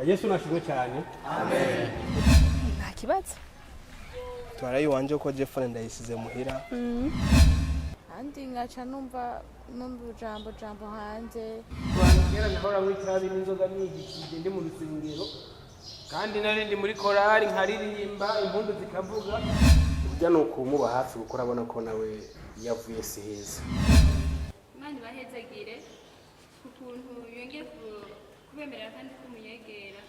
Yesu nashimwe cyane. Amen. Nta kibazo. Twarayi wanje ko Jeffrey ndayisize muhira. Andi ngaca numva jambo hanze. Twangera nahora mwitabi n'inzoga n'igikije ndi mu rusengero. Kandi nari ndi muri korari nkaririmba impundu zikavuga. Burya no kumuba hafi gukora abona ko nawe yavuye siheza. Mani bahezagire kukuntu yongeye kubemerera kandi kumuyegera.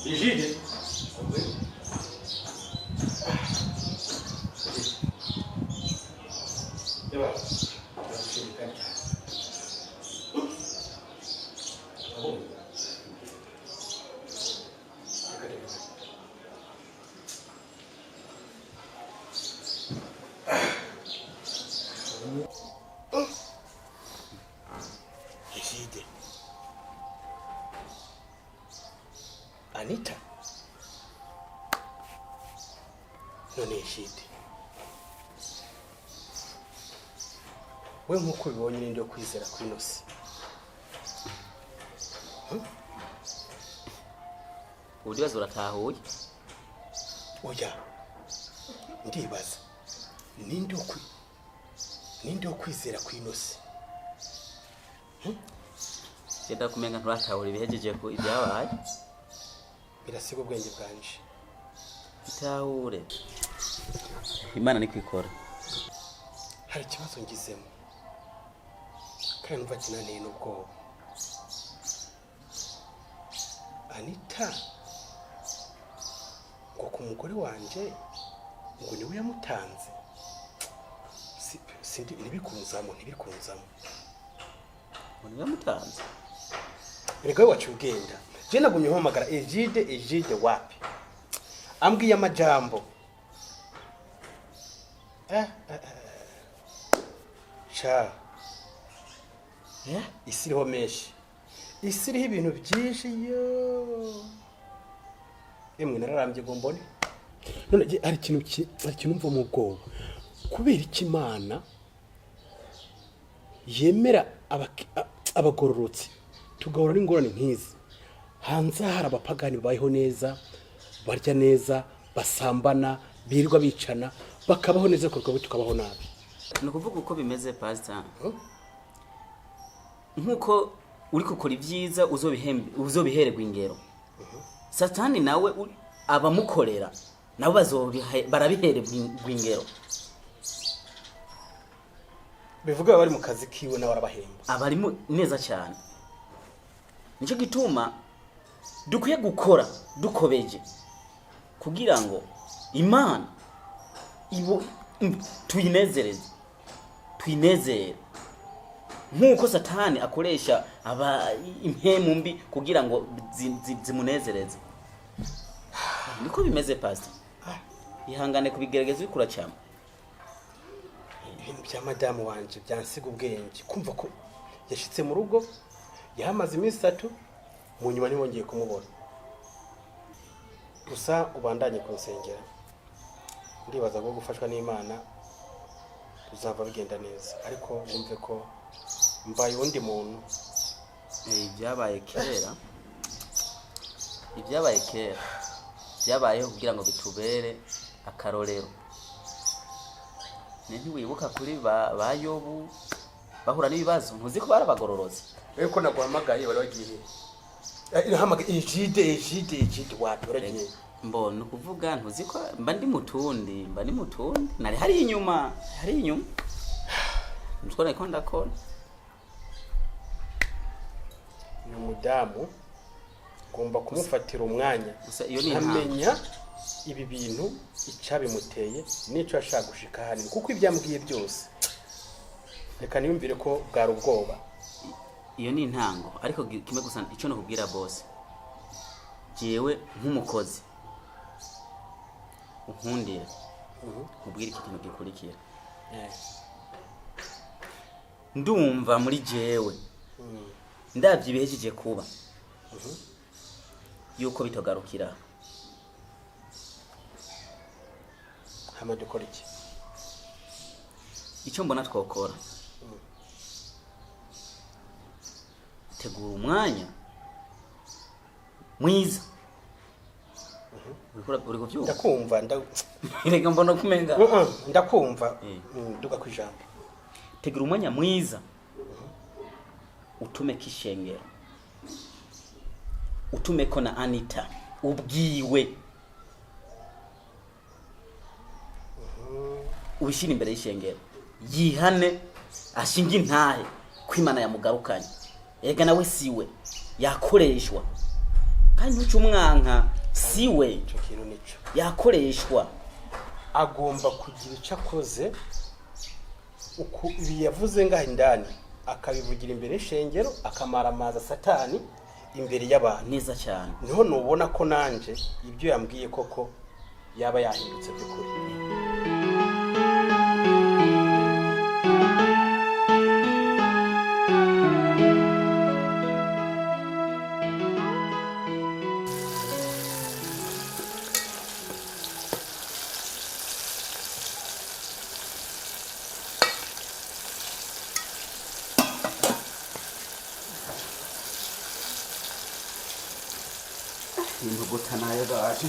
Igide. Eba. Igide. Anita. None Igide. We nkuko bibonye ninde yo kwizera kwinosi. Udibaza uratahuye? Oya. Ndibaza. Ninde yo kwizera kwinosi. Senda kumenga nturatahura ibihejeje ko ibyabaye. Birasiga ubwenge bwanje. Itahure. Imana ni kwikora. Hari ikibazo ngizemo. Kandi numva kinaniye n'ubwoba. Anita ngo ku mugore wanje ngo niwe yamutanze. Sindi ntibikunzamo. Ngo yamutanze. Erega wacu ugenda. Je nagumye mpamagara Egide wapi? Ambwiye amajambo. Cha. Isiriho meshi. Isiriho ibintu byinshi yo. Emwe nararambye gombone. None ari kintu mva mu bwoba. Kubera iki Imana yemera abagororotsi tugahora n'ingorane nk'izi. Hanze hari abapagani babayeho neza, barya neza, basambana, birirwa bicana, bakabaho neza kuko tukabaho nabi. Ni kuvuga uko bimeze pastor. Nkuko uri gukora ibyiza uzobihererwa ingero. Satani nawe abamukorera nabo barabihererwa ingero. Bivuga bari mu kazi kiwe na barabahemba. Abari neza cyane. Nico gituma dukwiye gukora dukobeje kugira ngo Imana tuyinezereze. Nkuko Satani akoresha impemu mbi kugira ngo zimunezereze. Niko bimeze pastor. Ihangane kubigerageza bikura cyane. Ibintu bya madamu wanje byansiga ubwenge. Kumva ko yashitse mu rugo yahamaze iminsi 3 mu nyuma ntibongeye kumubona. Gusa ubandanye kunsengera. Ndibaza ko gufashwa n'Imana uzava bigenda neza. Ariko numve ko mbaye undi muntu. Ibyabaye kera. Byabayeho kugira ngo bitubere akarorero. Ntiwibuka kuri ba Yobu bahura n'ibibazo ntuzi ko barabagororoze. Eko naguhamagaye bari bagiye. Hamaga ejide watoragiye. mbona ukuvuga ntuzi ko mba ndi mutundi nari hari inyuma mutwara ko ndakora ni umudamu ngomba kumufatira umwanya iyo ni nkamenya ibi bintu icabimuteye nico ashaka gushika hano kuko ibyambwiye byose reka niyumvire ko bwari ubwoba. iyo ni intango ariko kimwe gusa ico no kubwira boss jewe nk'umukozi unkundira kubwira ikintu gikurikira ndumva muri jewe ndavye ibihejeje kuba yuko bitogarukira hama dukora iki icyo mbona twokora tegura umwanya mwiza uri kuvyumva ndakumva reka mbona kumenga ndakumva duga kwijambo tegura umwanya mwiza utume kishengero utume ko na Anita ubwiwe ubishira imbere y'ishengero yihane ashinga intahe kwimana yamugarukanye ega nawe siwe yakoreshwa kandi ucu umwanka siwe ico kintu nico yakoreshwa agomba kugira ico akoze uko ibi yavuze ngaho indani akabivugira imbere y'ishengero akamara amaza satani imbere y'abantu neza cyane niho nubona ko nanje ibyo yambwiye koko yaba yahindutse by'ukuri. Imbuto nayo gaje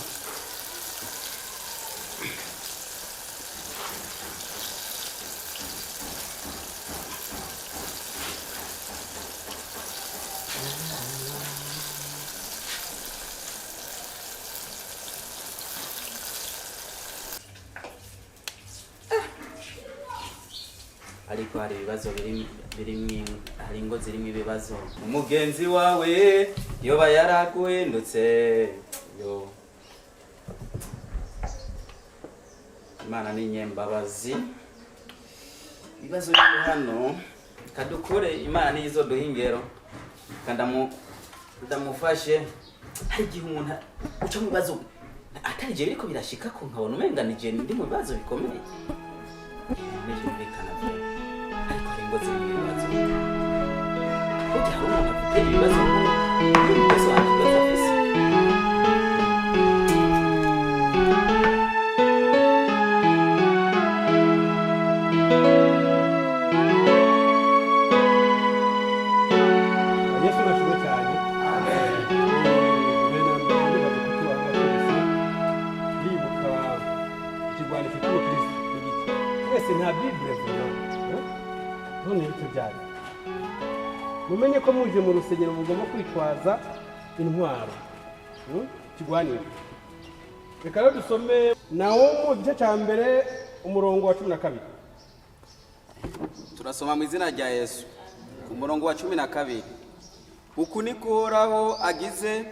ariko hari ibibazo hari ingo zirimo ibibazo umugenzi wawe yoba yaraguhendutse yo Imana ni nyembabazi ibibazo biri hano kadukure Imana ni izo duhingero ndamufashe hari igihe umuntu uca mu bibazo atari je biriko birashika ko nkabona umenga ni je ndi mu bibazo bikomeye nijumvikana byo ariko hari ingo zirimo ibibazo kuko hari umuntu afite ibibazo ibibazo afise mumenye ko muje mu rusengero mugomba kwitwaza intwaro kigwanira. Reka rero dusome nawo mu gice cya mbere umurongo wa 12. Turasoma mu izina rya Yesu ku murongo wa 12. Uku niko Uhoraho agize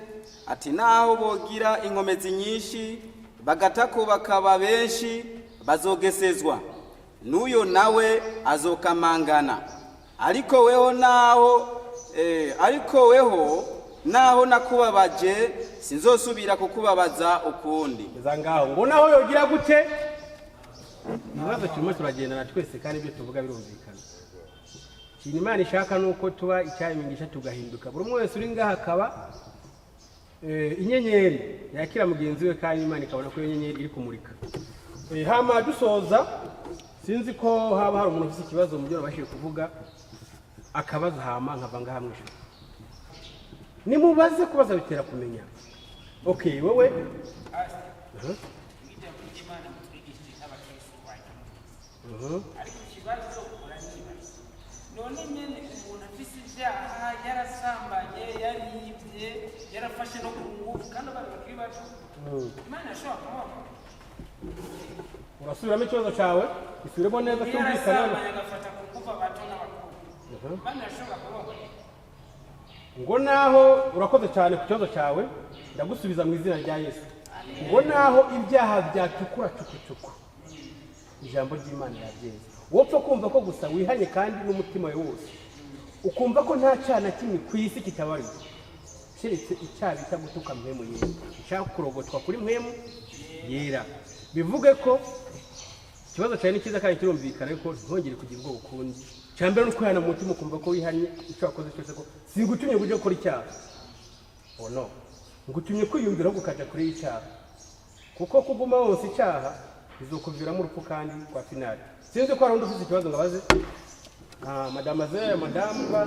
ati naho bogira inkomezi nyinshi bagatako bakaba benshi bazogesezwa n'uyo nawe azokamangana ariko weho naho nakubabaje sinzosubira kukubabaza ukundi. Zangaho ngo naho yogira gute ibibazo kirimo turagendana twese kandi ibyo tuvuga birumvikana. Kintu Imana ishaka nuko tuba icyayimingisha tugahinduka buri umwe wese uri ngaha akaba inyenyeri yakira mugenzi we kandi Imana ikabona ko inyenyeri iri kumurika. Hama dusoza sinzi ko haba hari umuntu ufite ikibazo mu byo nabashije kuvuga akabazo hama nkavanga hamwe nimubaze kubaza bitera kumenya. Okay wewe none nyene umuntu afise ibyaha yarasambanye yaribye yarize yarafashe no ku ngufu kandi abana bakiri bato imana yashobora kubaho urasubiramo ikibazo cyawe isubiremo neza cyumvikana agafata ku ngufu abato n'abakuru imana yashobora kubaho ngo naho urakoze cyane ku kibazo cyawe ndagusubiza mu izina rya Yesu ngo naho ibyaha byatukura cukucuku ijambo ry'Imana ryabyeze wopfa kumva ko gusa wihanye kandi n'umutima wawe wose ukumva ko nta cyana kimwe ku isi kitabarira keretse icyaha bita gutuka mpemu yera ishaka kurogotwa kuri mpemu yera bivuge ko ikibazo cyane cyiza kandi kirumvikana ariko ntongere kugira ubwo bukundi cyambere nuko yana mu mutima ukumva ko wihanye icyo wakoze cyose ko singutumye guje gukora icyaha oh no ngutumye kwiyumvira ko ukaja kuri icyaha kuko kuguma wose icyaha bizokuviramo urupfu kandi kwa finali sinzi ko hari undi ufite ikibazo ngabaze mademoiselle madame ba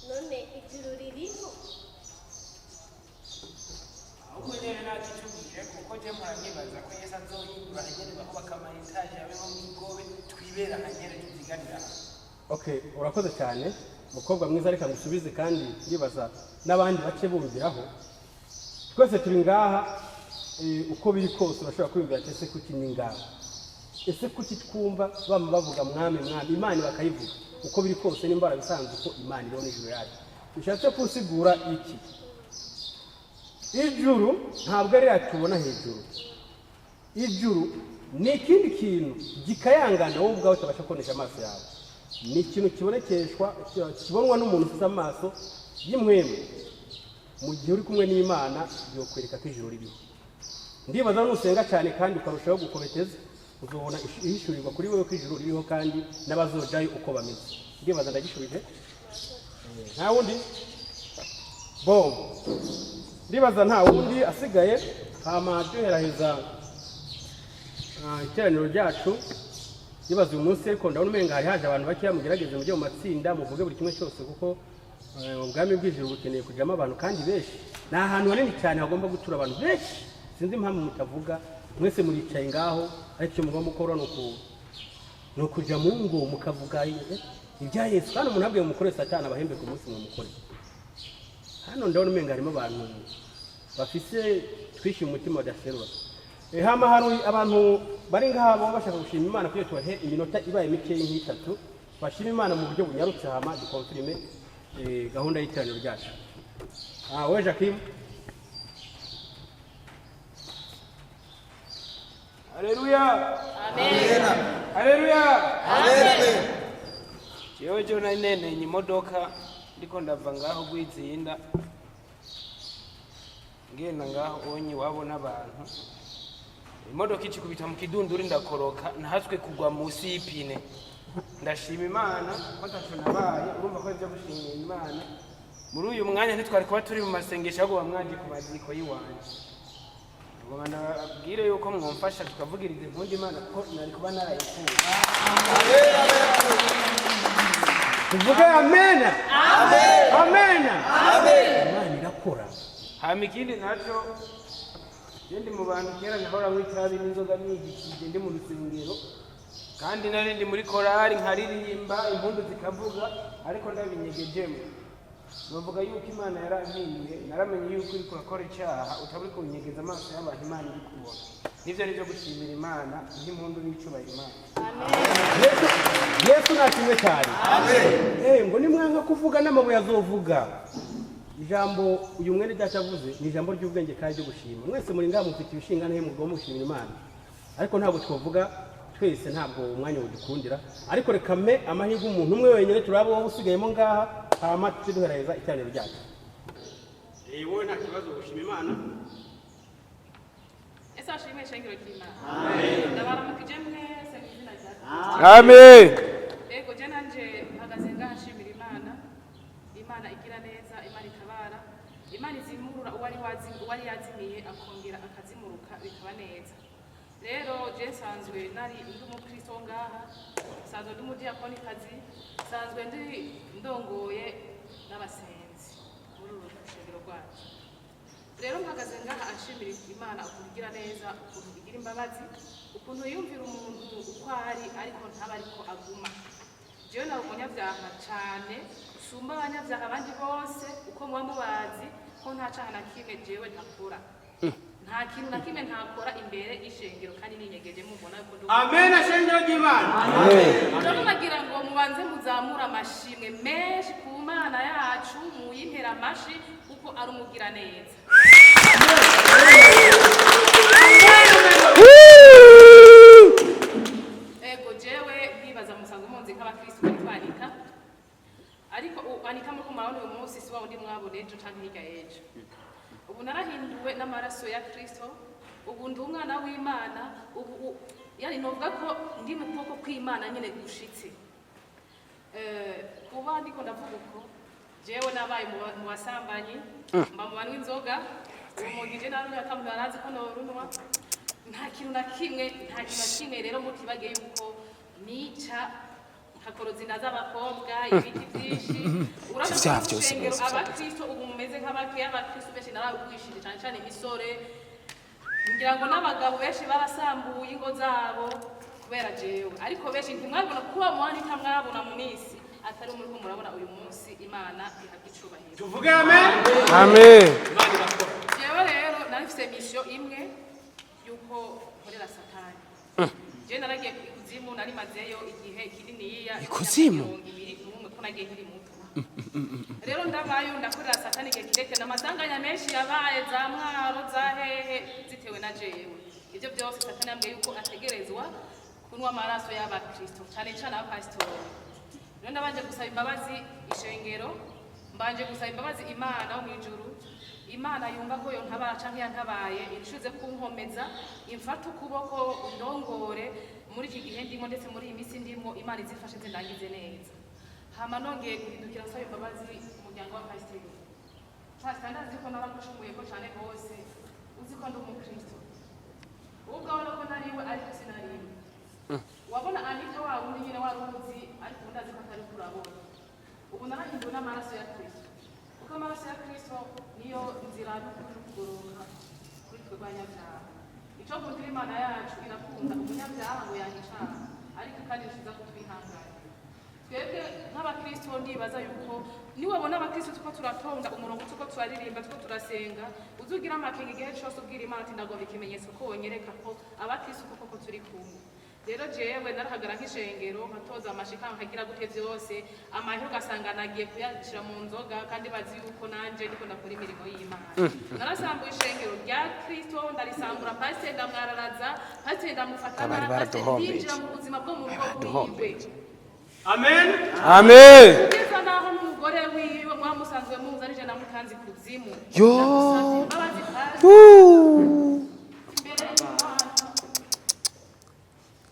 none ijuru ririho ahubwo nyine ntakitubwire kuko je muranyibaza ko Yesu azohindura hanyene bakubaka amayetaje abeho nk'igobe twibera hanyene tuziganira okay urakoze cyane mukobwa mwiza reka ngusubize kandi ndibaza n'abandi bace bumviraho twese turi ngaha uko biri kose urashobora kwiyumvira ese kuki ni ngaha ese kuki twumva bama bavuga mwami imana bakayivuga uko biri kose n'imbara bisanzwe ko imana iriho n'ijuru yayo bishatse kusigura iki ijuru ntabwo ari yatubona hejuru ijuru ni ikindi kintu gikayangana wowe ubwawe utabasha kubonesha amaso yawe ni ikintu kibonekeshwa kibonwa n'umuntu ufite amaso y'imwemwe mu gihe uri kumwe n'Imana yokwereka ko ijuru ririho ndibaza nusenga cyane kandi ukarushaho gukobeteza uzobona ihishurirwa kuri wewe ko ijuru ririho kandi n'abazojayo uko bameze ndibaza ndagishubije nta wundi bom ndibaza nta wundi asigaye hama duheraheza iteraniro ryacu ndibaza uyu munsi ariko ndabona umenga hari haje abantu bakeya mugerageze mujye mu matsinda muvuge buri kimwe cyose kuko ubwami bw'ijuru bukeneye kujyamo abantu kandi benshi ni ahantu hanini cyane hagomba gutura abantu benshi sinzi impamvu mutavuga mwese muricaye ngaho ariko icyo mugomba gukora ni ukujya mu ngo mukavuga ibya Yesu kandi umuntu abwiye mukore satani abahembe ku munsi mumukore hano ndabona umenga harimo abantu bafise twishi mu mutima badaserura hama hari abantu bari ngaha baba bashaka gushima Imana kuko tubahe iminota ibaye mike y'itatu bashima Imana mu buryo bunyarutse hama dukonfirime gahunda y'iteraniro ryacu we Jacques Haleluya amen haleluya amen jewe jo nene imodoka ndiko ndava ngaho gwitsinda ngenda ngaho onyi wabona abantu imodoka ikikubita mu kidunduri ndakoroka ntatswe kugwa munsi y'ipine ndashima Imana ko ataco nabaye urumva ko ivyo gushimira Imana muri uyu mwanya ntitwari kuba turi mu masengesho ahubwo bamwaje ku maziko yiwanje ngo nabwire yuko mwumfasha tukavugiriza impundu Imana ko nari kuba narayikuye tuvuge amen amen amen amen Imana irakora hama ikindi naco ndi mu bantu kera nahora mwitabi n'inzoga mwigishije ndi mu rusengero kandi narindi muri korari nkaririmba impundu zikavuga ariko ndabinyegejemo bavuga yuko Imana yarampinduye naramenye yuko uri kurakora icyaha utaburi kunyegeza amaso y'abantu Imana iri kubona nivyo nivyo gushimira Imana n'impundu n'icubahiro Imana amen Yesu nakimwe cyane amen ngo nimwanka kuvuga n'amabuye azovuga ijambo uyu mwene datavuze ni ijambo ry'ubwenge kandi ryo gushima mwese muri ngaha mufite ibishingana he mugomba gushimira Imana ariko ntabwo twavuga twese ntabwo umwanya udukundira ariko reka me amahirwe umuntu umwe wenyine turabo wowe usigayemo ngaha hama tuduhereza iteraniro ryacu wowe nta kibazo gushima Imana ese ashimwe shengero ry'Imana ndabaramukije mwese mu izina rya amen ego je nanje mpagaze ngaha nshimira Imana igira neza Imana itabara Imana izimurura uwari yazimiye akongera akazimuruka bikaba neza rero je nsanzwe nari ndi umukristo ngaha nsanzwe ndi umudiyakonikazi nsanzwe ndi ndongoye n'abasenzi muri uru rushengero rwacu rero mpagaze ngaha ashimira Imana ukuntu igira neza ukuntu igira imbabazi ukuntu yumvira umuntu uko ari ariko ntaba ariko aguma jewe nari umunyabyaha cyane usumba abanyabyaha abandi bose uko muba mubazi ko nta caha na kimwe jewe ntakora nta kintu na kimwe ntakora imbere y'ishengero kandi ninyegeje mubona ko amen ashengero ry'Imana rero nagira ngo mubanze muzamura amashimwe menshi ku Mana yacu muyimpera amashi kuko ari umugira neza ego jewe ndibaza musanzwe munzi nk'abakristo bitwanika ariko ubanika muko murabona uyu munsi si wa undi mwabona ejo canke hirya y'ejo ubu narahinduwe n'amaraso ya Kristo ubu ndi umwana w'Imana ubu yani novuga ko ndi mu kuboko kw'Imana nyene gushitse kuba ndiko ndavuga uko jewe nabaye mu basambanyi mba mu bantu inzoga umugije narunya akamuntu arazi ko norunwa nta kintu na kimwe rero mutibagiye yuko nica hakorodzina z'abakobwa ibiti byinshi urabona abakristo ubu mumeze nk'abakeya abakristo benshi narabwishije cyane cyane imisore ngira ngo n'abagabo benshi barasambuye ingo zabo kubera jewe ariko benshi ntimwabona kuba muhanika mwabona mu minsi atari muri ko murabona uyu munsi Imana ihagicubahira tuvuge amen amen jewe rero narifise mission imwe yuko nkorera satani je naragiye ku Ikuzimu nari mazeyo igihe kininiya Ikuzimu n'umwe ko nagiye nkiri muto rero ndabayo ndakorera satani igihe kireke n'amasanganya menshi yabaye za mwaro za hehe zitewe na jewe ibyo byose satani yambwiye yuko ategerezwa kunwa amaraso y'abakristo cyane cyane abapasitori rero ndabanje gusaba imbabazi ishengero mbanje gusaba imbabazi Imana wo mwijuru Imana yumva ko yo ntabara canke yantabaye inshuze kunkomeza imfata ukuboko ndongore muri iki gihe ndimo ndetse muri iyi misi ndimo Imana izifashe zindangize neza hama nongeye guhindukira nsaba imbabazi umuryango wa pasiteri pasiteri ndazi ko naragucumuye ko cane hose uzi ko ndi umukristo ubwo wabona ko nariwe ariko sinariwe wabona Anita wa wundi nyine waruzi ariko ndazi ko atari kurabona ubu narahinduwe n'amaraso ya Kristo kuko amaraso ya Kristo niyo nzira y'ukugororoka kuri twe banyabyaha icyo kugira Imana yacu irakunda umunyabyaha ngo yanyicaha ariko kandi nishiza kutwihangana twebwe nk'abakristo ndibaza yuko niwabona abakristo tuko turatonda umurongo tuko turaririmba tuko turasenga uzugira amakenga igihe cyose ubwira Imana ati ndagomba ikimenyetso ko wonyereka ko abakristo koko turi kumwe rero jewe narahagara nk'ishengero nkatoza amashika nkagira gute byose amahero ugasanga nagiye kuyashira mu nzoga kandi bazi yuko nanje ndiko ndakora imirimo y'Imana narasambuye ishengero rya Kristo ndarisambura pasiteri ndamwararaza pasiteri ndamufata ndinjira mu buzima bwo mu rugo rwiwe amen amen kugeza naho n'umugore wiwe mwamusanzwe muzi arije namutanze Ikuzimu yo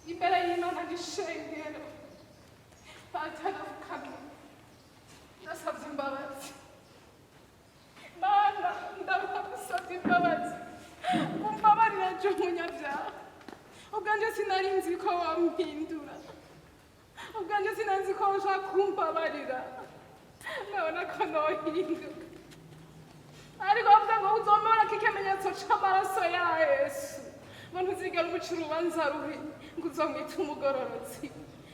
imbere y'Imana n'ishengero batarafukamye ndasabye imbabazi Mana ndabasabye imbabazi kumbabarira je umunyabyaha ubwanje sinari nzi ko wampindura ubwanje sinanzi ko ushaka kumbabarira nabona ko nohinduka ariko bavuga ngo uzomera ko ikimenyetso c'amaraso ya Yesu ngo ntuzigera umuca urubanza rubi ngo uzomwita umugororotsi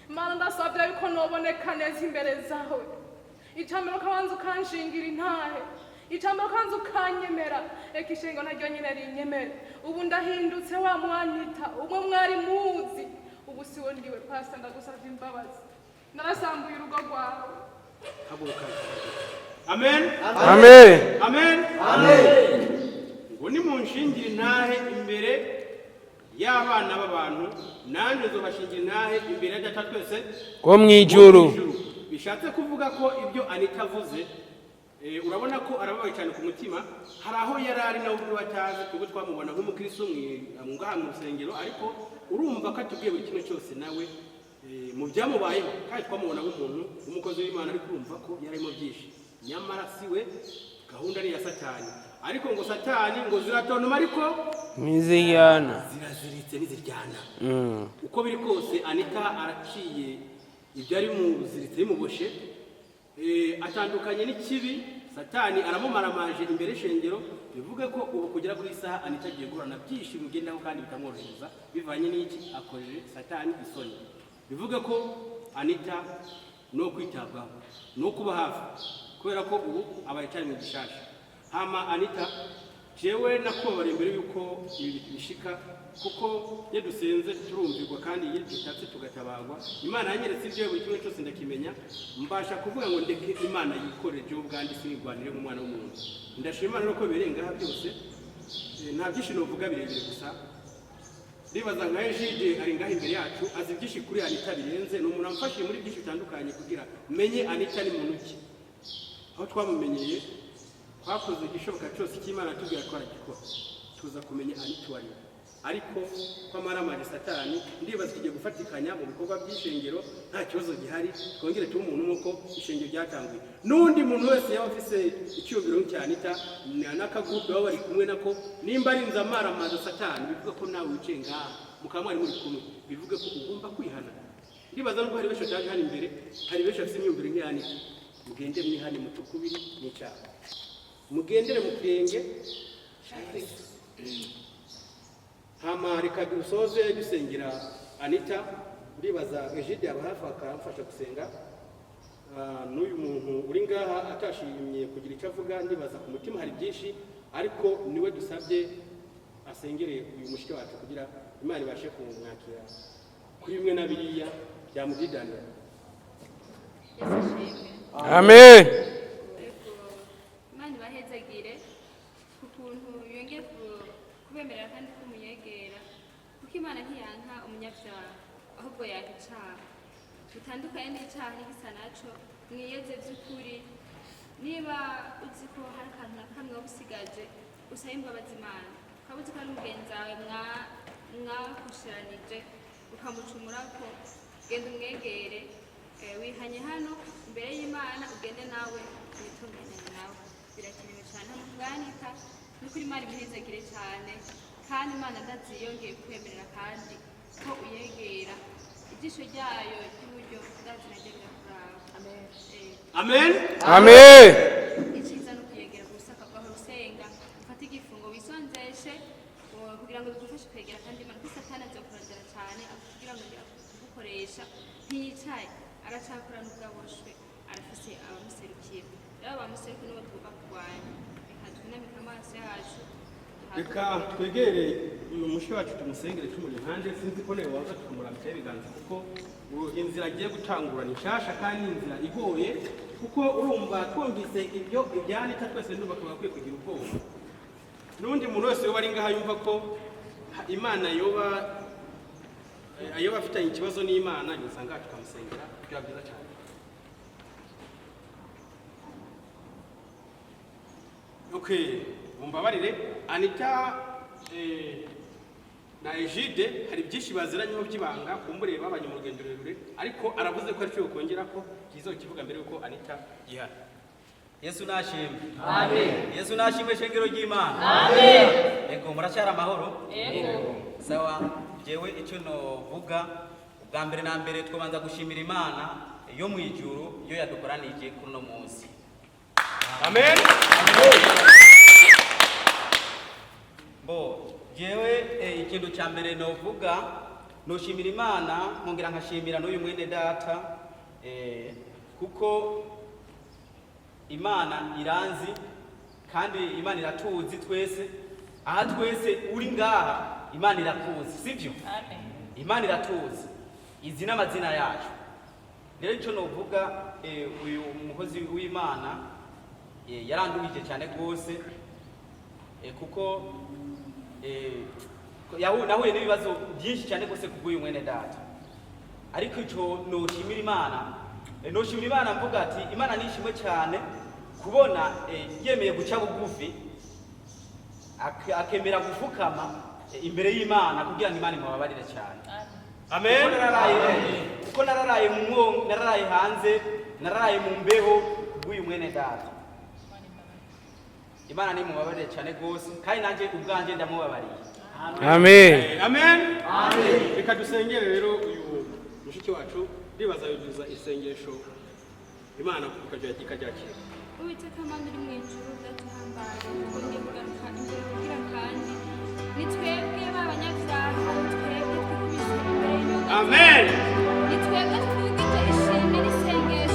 Mana ndasabye yuko noboneka neza imbere zawe icambere ukabanza ukanshingira intahe icambere ukabanza ukanyemera reka ishengo naryo nyine rinyemere ubu ndahindutse wa mwanita umwe mwari muzi ubu siwo ndiwe pastor ndagusabye imbabazi narasambuye urugo rwawe amen amen amen amen ngo ni munshingire intahe imbere y'abana b'abantu nanjye nzobashingira intahe imbere ya data twese ko mwijuru bishatse kuvuga ko ibyo Anita avuze urabona ko arababaye cyane ku mutima hari aho yari ari nawe ubwo batazi twebwe twamubona nk'umukristo ngaha mu rusengero ariko urumva ko atubwiye buri kimwe cyose nawe mu byamubayeho kandi twamubona nk'umuntu w'umukozi w'Imana ariko urumva ko yarimo byinshi nyamara si we gahunda ni ya satani ariko ngo satani ngo ziratontoma ariko miziyana ziraziritse n'iziryana uko biri kose Anita araciye ibyari muziritse bimuboshe atandukanye n'ikibi satani aramumaramaje imbere y'ishengero bivuge ko ubu kugera kuri isaha Anita agiye guhorana byinshi bigendaho kandi bitamworohereza bivanye n'iki akoreje satani isoni bivuge ko Anita no kwitabwaho no kuba hafi kubera ko ubu abaye cyane mu gishasha. Hama Anita jewe nakubabara imbere yuko ibi bishika kuko iyo dusenze turumvirwa kandi iyo dutatse tugatabagwa. Imana yanyeretse ibyo buri kimwe cyose ndakimenya mbasha kuvuga ngo ndeke Imana yikore je ubwandi sinigwanire nk'umwana w'umuntu. Ndashima rero ko birenga byose nta byinshi novuga birebire gusa. Ribaza nka Ejide ari ngaho imbere yacu azi byinshi kuri Anita birenze no umuntu amfashije muri byinshi bitandukanye kugira menye Anita ni muntu ki. Aho twamumenyeye twakoze igishoboka cyose cy'Imana tubwira ko aragikora tuza kumenya Anita wari ariko kw'amaramari satani ndibaza kigiye gufatikanya mu bikorwa by'ishengero nta kibazo gihari twongere tuba umuntu nuko ishengero ryatanguye n'undi muntu wese yaba afise icyubiro cya Anita n'akagupe baba bari kumwe nako nimba ari nzamaramaza satani bivuga ko nawe wicaye ngaha mukamwari muri kumwe bivuga ko ugomba kwihana. Ndibaza ngo hari benshi cyane hano imbere hari benshi afite imyumvire nk'Anita mugende mwihane mutukubiri n'icyaha mugendere mu kirenge hama reka dusoze dusengera Anita. Ndibaza Ejide aba hafi akamfasha gusenga n'uyu muntu uri ngaha atashimye kugira icyo avuga. Ndibaza ku mutima hari byinshi ariko niwe dusabye asengere uyu mushike wacu kugira Imana ibashe kumwakira kuri bimwe na biriya byamudidanira. Amen. Imana ibahezagire ku kuntu yongeye kubemerera kandi kumuyegera kuko Imana ntiyanka umunyabyaha ahubwo yanka icyaha. Bitandukanye n'icyaha n'igisa naco mwiyeze by'ukuri. Niba uzi ko hari akantu na kamwe wabusigaje usaba imbabazi Imana ukaba uzi ko ari mugenzi wawe mwakushiranije ukamucumurako genda umwegere wihanye hano imbere y'Imana ugende nawe witunganye nawe birakenewe cyane muganita n'ukuri Imana ibihezagire cyane kandi Imana ndaziyongeye kwemerera kandi ko uyegera ijisho ryayo ry'uburyo ndaziragenda kuraba. Amen. Amen. Amen. Icyiza no kuyegera gusaka kwa rusenga ufata igifungo wisonzeshe kugira ngo bigufashe kwegera kandi Imana kuko Satani azokuragera cyane kugira ngo gukoresha ntiyicaye aracakurana ubwaboshwe arafise abamuserukiye rero abamuserukiye nibo tugomba kurwanya. Reka tunamike amaso yacu reka twegere uyu mushi wacu tumusengere tumuri hanze. Sinzi ko nawe waza tukamurambika ibiganza kuko inzira agiye gutangura ni nshasha kandi inzira igoye kuko urumva twumvise ibyo ibyanita twese ndumva bakwiye kugira ubwoba. N'undi muntu wese yoba ari ngaha yumva ko Imana yoba afitanye ikibazo n'Imana yosanga tukamusengera bya byiza cyane. Okay, mumbabarire Anita na Ejide hari byinshi baziranyeho by'ibanga kumbure babanye mu rugendo rurerure ariko aravuze ko aricyo kongera ko kizokivuga mbere yuko Anita yihana. Yesu nashimwe. Amen. Yesu nashimwe shengero ry'Imana. Amen. Ego muracyari amahoro? Yego. Sawa, jewe icyo novuga ubwa mbere na mbere twabanza gushimira Imana yo mu ijuru yo yadukoranije kuno munsi. Amen. Bo jewe ikintu cya mbere novuga noshimira Imana nkongera nkashimira n'uyu mwene data kuko Imana iranzi kandi Imana iratuzi twese. Aha twese uri ngaha Imana iratuzi sivyo? Amen. Imana iratuzi izi n'amazina yacu. Rero icyo novuga uyu mukozi w'Imana yaranduhije cyane rwose kuko nahuye n'ibibazo byinshi cyane rwose kubw'uyu mwene data ariko icyo noshimira Imana mvuga ati Imana nishimwe cyane kubona yemeye guca bugufi akemera gufukama imbere y'Imana kugira ngo Imana imubabarire cyane. Amen. Kuko nararaye hanze nararaye mu mbeho bw'uyu mwene data. Imana nimubabarire cyane rwose kandi nanjye ubwanjye ndamubabariye. Amen. Amen. Amen. Reka dusengere rero uyu mushiki wacu ndibaza yuzuza isengesho Imana ikajya ikajyakira. Uwiteka Mana uri mu ijuru ndatuhambaye twongeye kugaruka imbere kugira kandi ni twebwe b'abanyabyaha twebwe twikubise imbere y'Imana. Amen. Ni twebwe twungije ishimwe n'isengesho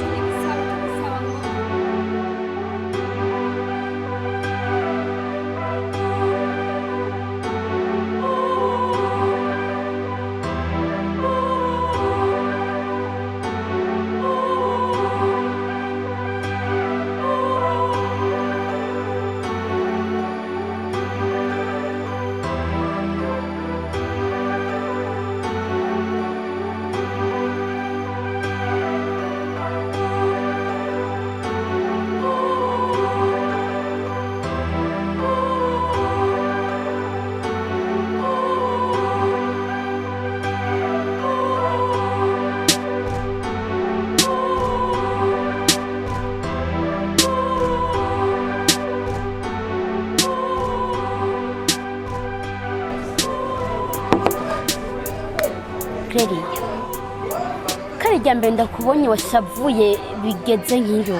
n'irya mbere ndakubonye washavuye bigeze nk'iyo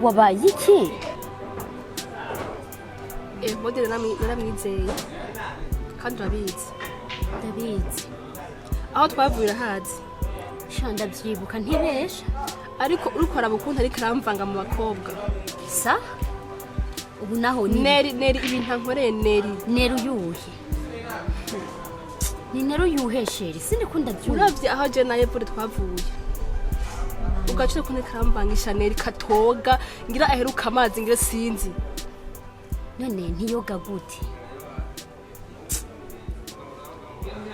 wabaye iki? Modere naramwizeye kandi urabizi. Ndabizi. Aho twavuye hazi. Sha ndabyibuka ntibesha. Ariko uriko arabukunda ariko aramvanga mu bakobwa. Sa? Ubu naho ni Neri ibintu nkoreye Neri uyuhe? Ni Neri uyuhesheri sindikunda byuhe. Uravye aho je naye vure twavuye. Ugacire ko nikaramvangisha Neri katoga ngira aheruka amazi ngire sinzi. None ntiyoga gute?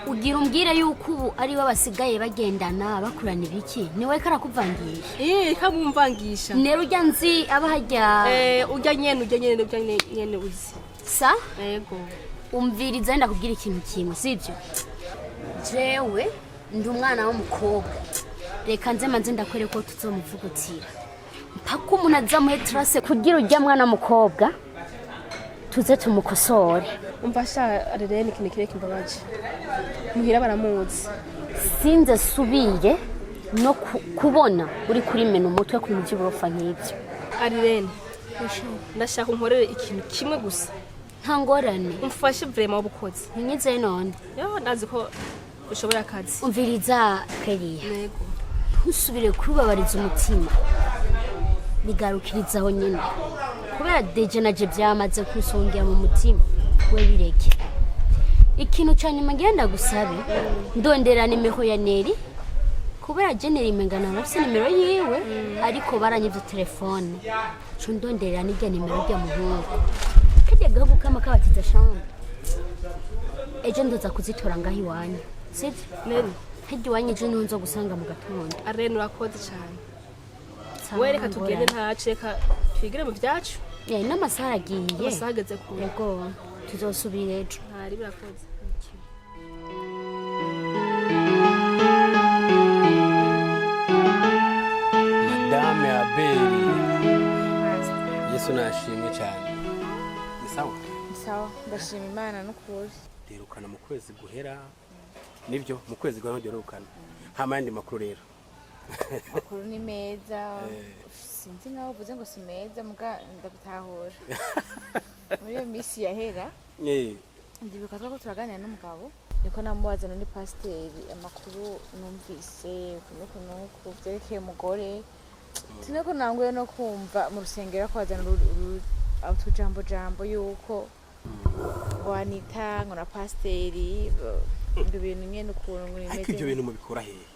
Ugira umbwire yuko ubu ari we basigaye bagendana bakurana ibiki niwe karakuvangisha kamumvangisha Nero ujya nzi aba hajya ujya nyene uzi sa yego umviriza ndakubwira ikintu kimwe sivyo jewe ndi umwana w'umukobwa reka nze manze ndakwere ko tuzomuvugutira mpaka umuntu azamuhe trace kugira ujya mwana w'umukobwa tuze tumukosore umfasha arerene ikintu kireke imbabaje muhira baramuzi sinze subiye no kubona uri kuri menu umutwe ku mujyiburofa nk'ibyo arerene ndashaka unkorere ikintu kimwe gusa nta ngorane umfashe vraiment ubukozi nyize none yo ndazi ko ushobora akazi umviriza keriya yego usubire kubabariza umutima bigarukirizaho nyine kubera deje naje byamaze kusongera mu mutima we bireke ikintu cyane magenda gusabe ndondera nimero ya Neri kubera Jeneri mengana nafise nimero yiwe ariko baranyivye telefone cyo ndondera nijya nimero ya muhungu kajya gahugu kama kabatiza shamba ejo ndoza kuzitora ngaho iwanyu sivyo Neri hejye iwanyu ejo niho nzo gusanga mu gatondo arene urakoze cyane wereka tugende ntaceka twigire mu byacu n'amasaha agiye amasaha ageze kure yego tuzosubira ejo ntari birakoze Madame Abeli Yesu nashimwe cyane ni sawa ndashima Imana n'ukuri derukana mu kwezi guhera nibyo mu kwezi guhera derukana hamandi makuru rero makuru ni meza sinzi naho uvuze ngo si meza muga ndabitahura muri iyo minsi yahera ndibuka ko turaganira n'umugabo niko namubaza none pasiteri amakuru numvise nuko byerekeye umugore sinako nanguye no kumva mu rusengero ko bazana utujambo yuko wanita ngo na pasiteri ibyo bintu nyene ukuntu ngo nimeze ibyo bintu mubikora hehe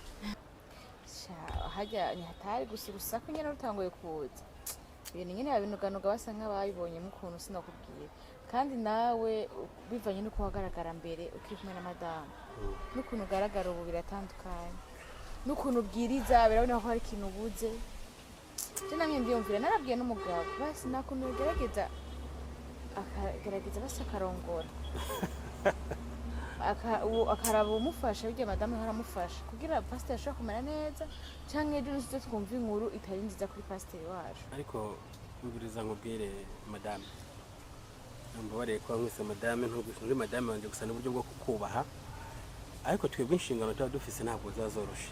hajya ntihatari gusa ko nyene rutanguye kuza ibintu nyene babinuganuga basa nk'abayibonyemo ukuntu sinakubwira kandi nawe bivanye n'uko wagaragara mbere ukiri kumwe na madamu n'ukuntu ugaragara ubu biratandukanye n'ukuntu ubwiriza birabona ko hari ikintu ubuze je namwe ndiyumvira narabwiye n'umugabo basi nakuntu ugerageza basi akarongora akaraba umufasha bijya madamu haramufasha kugira pasiteri ashobora kumera neza cyangwa ejo nisize twumva inkuru itari nziza kuri pasiteri wacu ariko mbiriza nkubwire madamu mbabareye ko mwese madame ntugushinje madame wanje gusa n'uburyo bwo kukubaha ariko twebwe inshingano tuba dufise ntabwo zazoroshe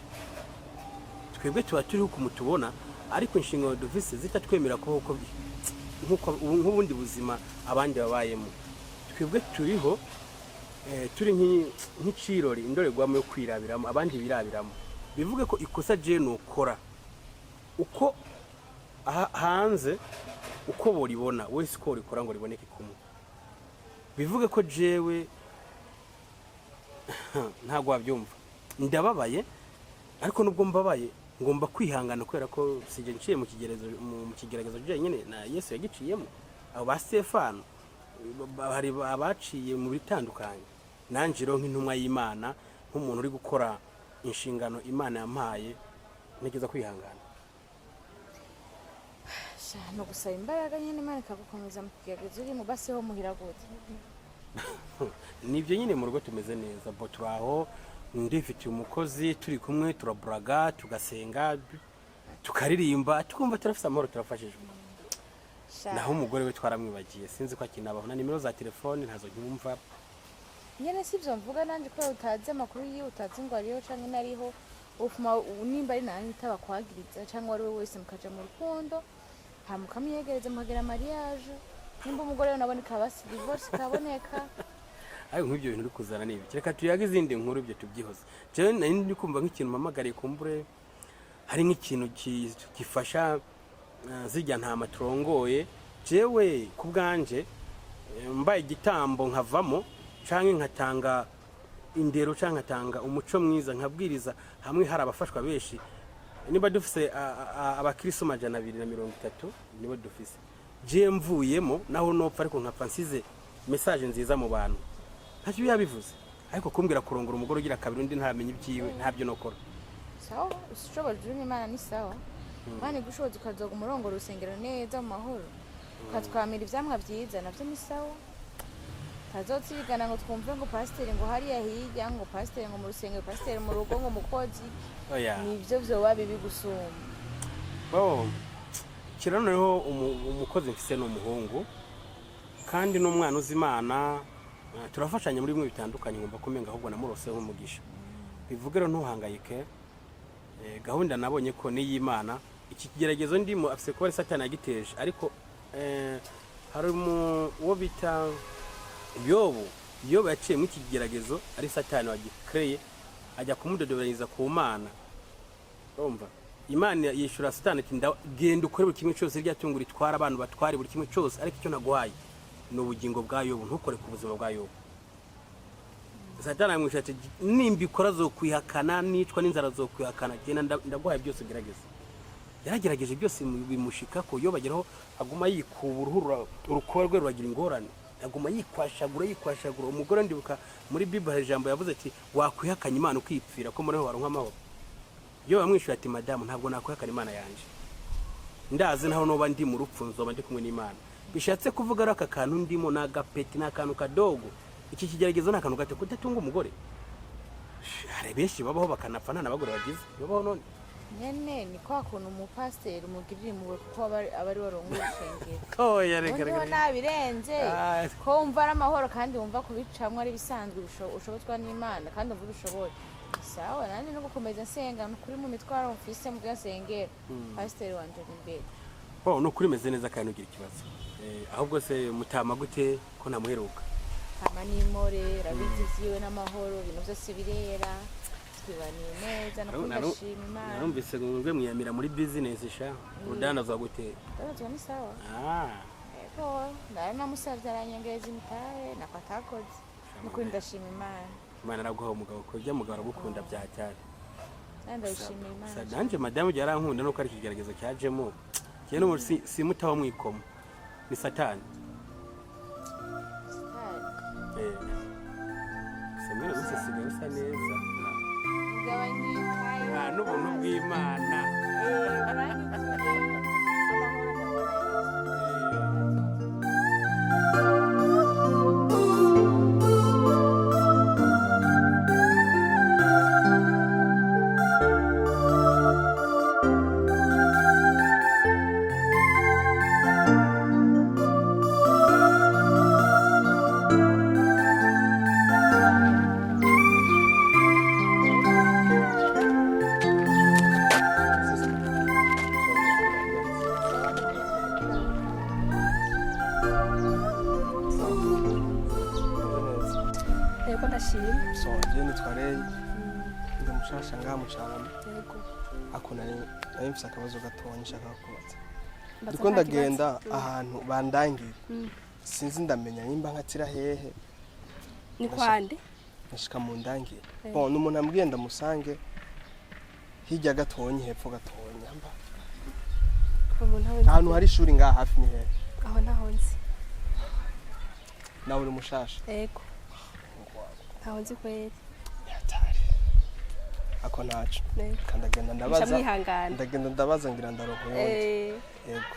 twebwe tuba turi kumutubona ariko inshingano dufise zitatwemera ko nk'ubundi buzima abandi babayemo twebwe turiho turi nk'icirori indorerwamo yo kwirabiramo abandi birabiramo bivuge ko ikosa je nukora uko hanze uko boribona wese ko rikora ngo riboneke kumwe bivuge ko jewe ntago wabyumva ndababaye ariko nubwo mbabaye ngomba kwihangana kubera ko sije nciye mu kigeragezo nyine na Yesu yagiciyemo abo ba Stefano hari abaciye mu bitandukanye nanjiro nk'intumwa y'Imana nk'umuntu uri gukora inshingano Imana yampaye ntegeza kwihangana no gusaba imbaraga nyine Imana ikagukomeza mu kigeragezo urimo basi ho muhira gute nibyo nyine mu rugo tumeze neza bo turaho ndifitiye umukozi turi kumwe turaburaga tugasenga tukaririmba tukumva turafise amahoro turafashijwe naho umugore we twaramwibagiye sinzi ko akinabaho na nimero za telefone ntazo nyumva nyene sivyo mvuga nanje ko utazi amakuru yiwe utazi ngo ariho canke nariho ufuma nimba ari nani tabakwagiriza cyangwa ari we wese mukaja mu rukundo hamukamyegereza mukagira mariage nimba umugore naboneka basi divorce kaboneka ayo nk'ibyo bintu uri kuzana nibi reka tuyaga izindi nkuru ibyo tubyihoze jewe ndi kumva nk'ikintu mamagariye kumbure hari nk'ikintu gifasha zijya nta maturongoye jewe ku bwanje mbaye igitambo nkavamo canke nkatanga indero canke nkatanga umuco mwiza nkabwiriza hamwe hari abafashwa benshi niba dufise abakristo 230 nibo dufise je mvuyemo naho nopfa ariko nkapfa nsize message nziza mu bantu ntacyo yabivuze ariko kumbwira kurongora umugore ugira kabiri undi ntamenye ibyiwe ntabyo nokora sawa ushoboje n'Imana ni sawa bane gushoboza ukazoga umurongo rusengero neza mu mahoro ukatwamira ivyamwa byiza navyo ni sawa tazotsibigana ngo twumve ngo pasiteri ngo hariya hirya ngo pasiteri ngo mu rusengero pasiteri mu rugo ngo mukozi nivyo vyoba bibi gusumba kiranoneho umukozi mfise n'umuhungu kandi n'umwana uzi Imana turafashanya muri bimwe bitandukanye ngomba kumenga ahubwo namurose nk'umugisha bivugero ntuhangayike gahunda nabonye ko ni y'Imana iki kigeragezo ndimo afise kuba Satani agiteje ariko hari uwo bita Yobu yaciye mu kigeragezo ari Satani wagikreye ajya kumudodobaniza ku Mana urumva Imana yishura Satani ati genda ukore buri kimwe cyose ryatungura itwara abantu batwari buri kimwe cyose ariko icyo naguhaye n'ubugingo bwa Yobu ntukore ku buzima bwa Yobu Satani amwisha ati nimba ikora zo kwihakana nicwa n'inzara zo kwihakana genda ndaguhaye byose gerageza yaragerageje byose bimushika ko Yobu bageraho aguma yikubura urukorwe ruragira ingorane aguma yikwashagura umugore ndibuka muri Bible hari ijambo yavuze ati wakwihakanya Imana ukipfira ko muri ho waronka amahoro Yobu amwisha ati madamu ntabwo nakwihakana Imana yanje ndazi naho noba ndi mu rupfu nzoba ndi kumwe n'Imana bishatse kuvuga aka kantu ndimo nagapeti nakantu kadogo iki kigeragezo nakantu gato kudatunga umugore hari benshi babaho bakanapfa nta nabagore bagize babaho none nyene ni kwa kuntu umupasiteri umugirira impuhwe kuko abari warongoye urusengero oya reka nabirenze ko umva ari amahoro kandi wumva kubicamwe ari bisanzwe ushobozwa n'Imana kandi umva ubishoboye sawa nandi no gukomeza nsenga kuri mu mitwaro mfise mu gasengero pasiteri wanje imbere no kuri meze neza kandi ugira ikibazo ahubwo se mutama gute ko namuheruka ama nimore rabiziziwe n'amahoro ibintu byose birera twibaniye neza no kudashima Imana narumvise ngwe mwiyamira muri business sha urudandaza gute ndabaza ni sawa ego ndari namusavye aranyongeza imitahe napatakoze nuko ndashima Imana araguha umugabo ko ujya mugabo aragukunda bya cyane ndashima Imana nanje madamu yarankunda nuko ari kigeragezo cyajemo cyane no si mutaho mwikomo ni Satani Samira usesiga usa neza gabanyikayo n'ubuntu bw'Imana so je nitwareye ndamushasha ngamucaramo ako nari mfise akabazo gatonya nshaka kubaza ndiko ndagenda ahantu bandangira sinzi ndamenya nimba nkatira hehe ni kwande nashika mu ndangira bon n'umuntu ambwiye ndamusange hirya gatonya hepfo gatonya mba ahantu hari ishuri ngaha hafi ni hehe aho naho nzi nawe uri mushasha ego aho nzi kweri yatari ako naco kandagenda ndabaza ngira ndaronka yonde ego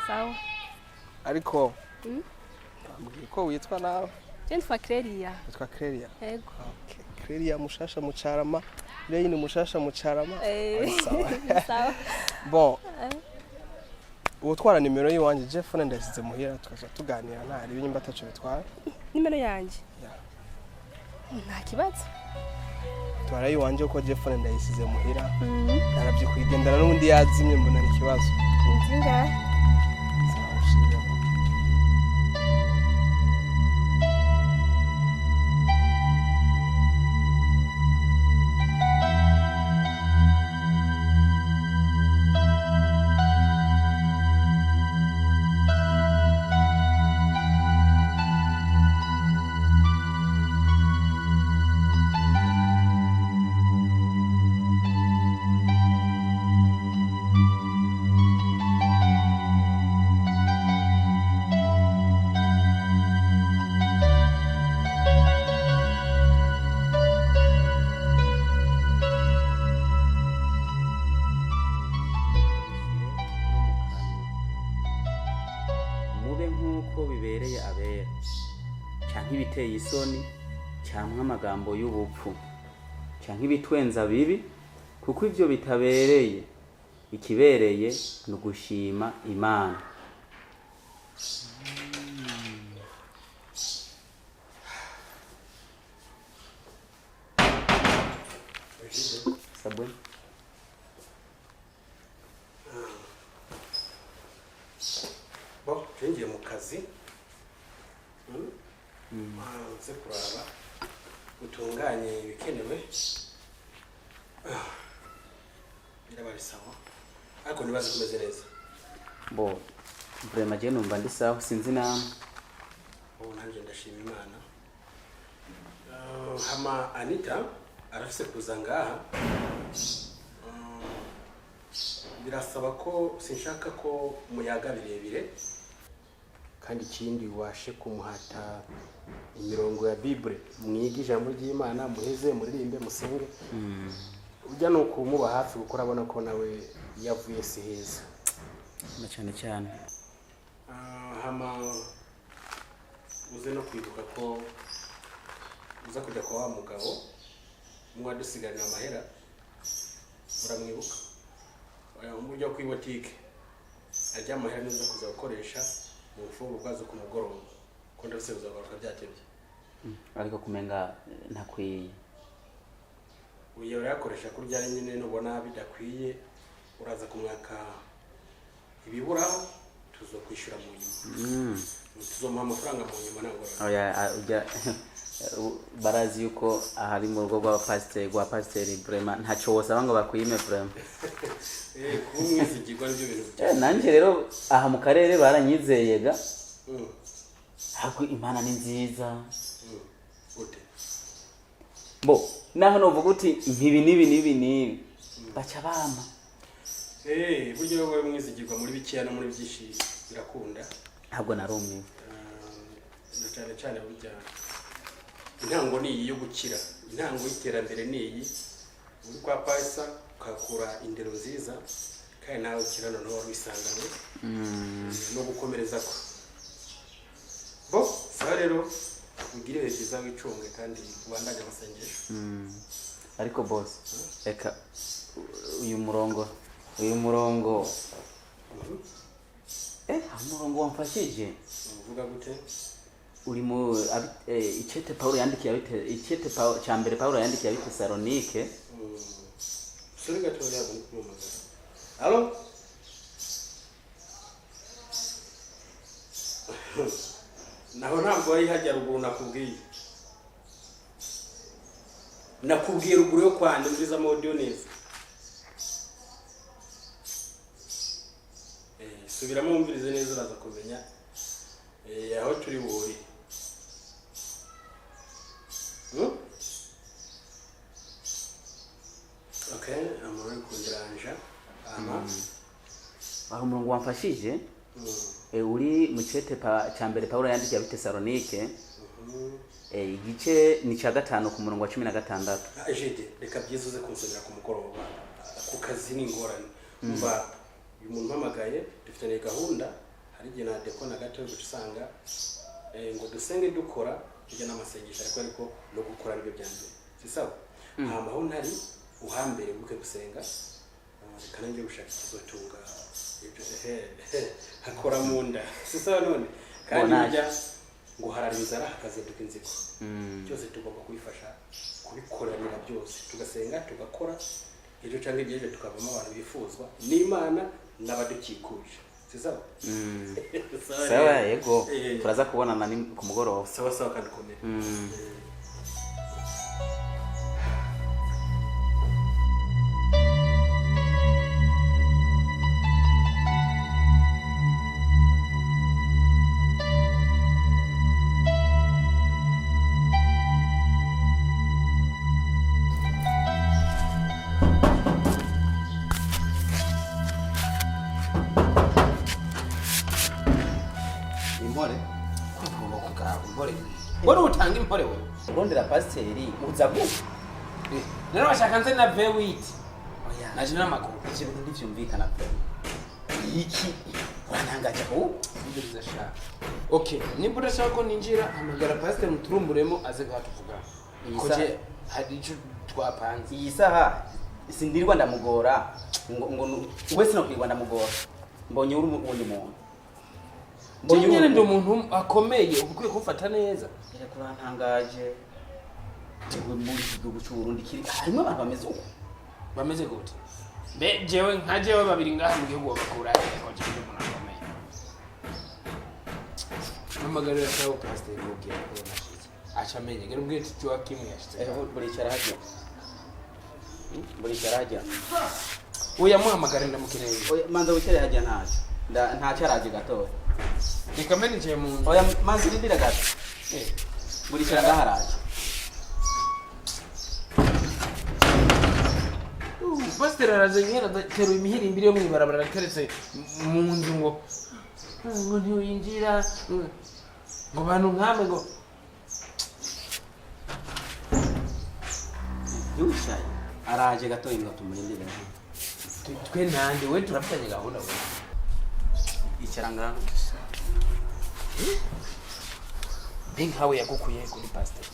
sawa ariko mbwiye ko witwa nawe je ntwa Clelia witwa Clelia ego okay Clelia mushasha mucarama Leyini mushasha mucarama sawa bon utwara nimero yiwanje Jeff ndasize muhira tukaza tuganira ntari binyimba taco bitwara nimero yanje nta kibazo atwara iwanje ko Jeffone ndayisize muhira arabye kwigendana n'undi yazimye mbona ni kibazo Nzinga mube nk'uko bibereye abera canke ibiteye isoni canke amagambo y'ubupfu canke ibitwenza bibi kuko ivyo bitabereye ikibereye ni ugushima Imana. Sabwe bo twinjiye mu kazi nze kuraba utunganye ibikenewe birabari sawa ariko nibaze kumeze neza bo vraiment je numva ndi sawa sinzi namwe nanje ndashima Imana. Hama Anita arafise kuza ngaha birasaba ko sinshaka ko muyaga birebire kandi ikindi washe kumuhata imirongo ya Bible mwige ijambo ry'Imana muheze muririmbe musenge ujya no kumuba hafi kuko urabona ko nawe yavuye si heza na cyane cyane. Hama uze no kwibuka ko uza kujya kwa wa mugabo mwadusigarira amahera uramwibuka umujya ku ibotike ajya amahera neza kuza gukoresha mu mfungurwa zo ku mugoroba ko ndabise uzagaruka byatebye ariko kumenga ntakwiye uye urakoresha kurya ari nyine nubona bidakwiye uraza kumwaka ibiburaho tuzokwishura mu nyuma tuzomuha amafaranga mu nyuma ntabwo ujya barazi yuko ahari mu rugo rwa pasiteri vraiment ntacyo wosaba ngo bakwime vraiment kumwizigirwa n'ibyo bintu nanjye rero aha mu karere baranyizeyega ahubwo Imana ni nziza gute bo naho novuga uti ntibi nibi baca bama buryo wowe mwizigirwa muri bikeya no muri byinshi birakunda ntabwo narumiwe cyane cyane burya intango ni iyi yo gukira intango y'iterambere ni iyi uri kwa Paisa ukakura indero nziza kandi nawe kirano no wisanganywe no gukomereza ko bo sawa rero ugire byiza wicunge kandi ubandanye amasengesho ariko boss eka uyu murongo umurongo wamfashije uvuga gute uri mu icete Paulo yandikiye icete cya mbere Paulo yandikiye Tesalonike suri gatoya mu Allo naho ntabwo ari hajya ruguru nakubwiye ruguru yo kwande muriza audio neza subiramo umvirize neza uraza kumenya aho turi buhuri okay amuri kundiranja aho umurongo wamfashije uri mu cete cya mbere Paulo yandikiye Tesalonike igice ni cya 5 ku murongo wa 16 ejede reka byizuze kunsomera ku mugoroba ku kazi ni ngorane umva uyu muntu mpamagaye dufitanye gahunda hari igihe na deko na gato gusanga ngo dusenge dukora kujya n'amasengesho ariko no gukora nibyo byanjye si sawa aho ntari uhambere buke gusenga kandi ngiye gushaka ikizotunga ibyo hakora mu nda si sawa none kandi ngo harariza akazinduka inziko byose tugomba kubifasha kubikoranira byose tugasenga tugakora ejo cyangwa igihe tukavamo abantu bifuzwa n'Imana n'abadukikuje sizaho sawa yego turaza kubonana ku mugoroba sawa kandi komera Wari utanga impore we. Urondera pasiteri uza gu. Nero bashaka nze na V8. Oya. Naje namakuru. Ivyo bintu ndivyumvikana pe. Iki wanangaje ko biza sha. Okay, nimba urashaka ko ninjira hamagara pasiteri muturumburemo aze gatuvuga. Koje hari ico twapanze. Iyi saha sindirirwa ndamugora ngo wese no kwirwa ndamugora. Mbonye uri undi muntu. Mbonye ndi umuntu akomeye ukwiye kumfata neza. Kurantangaje tewe muri igihugu cy'u Burundi kiri harimo abantu bameze uko bameze gute jewe nka jewe babiri ngaha mu gihugu bakura ko kiri umuntu akomeye amagarira cyawo pastor yogiye ko nashitse acamenye ngere mbwe cyo kimwe yashitse buri cyarajya oya muhamagara ndamukeneye oya manza wicare hajya nta cyaraje gato ikamene je mu oya manza rindira gato buri cyara haraje pastor araje ngena tero imihiri imbire yo mwibarabara teretse mu nzu ngo ntiyinjira ngo bantu nkame ngo yushaye araje gato ingo tumurindire twe nande we turafitanye gahunda we icyaranga nkawe yagukuye kuri pastor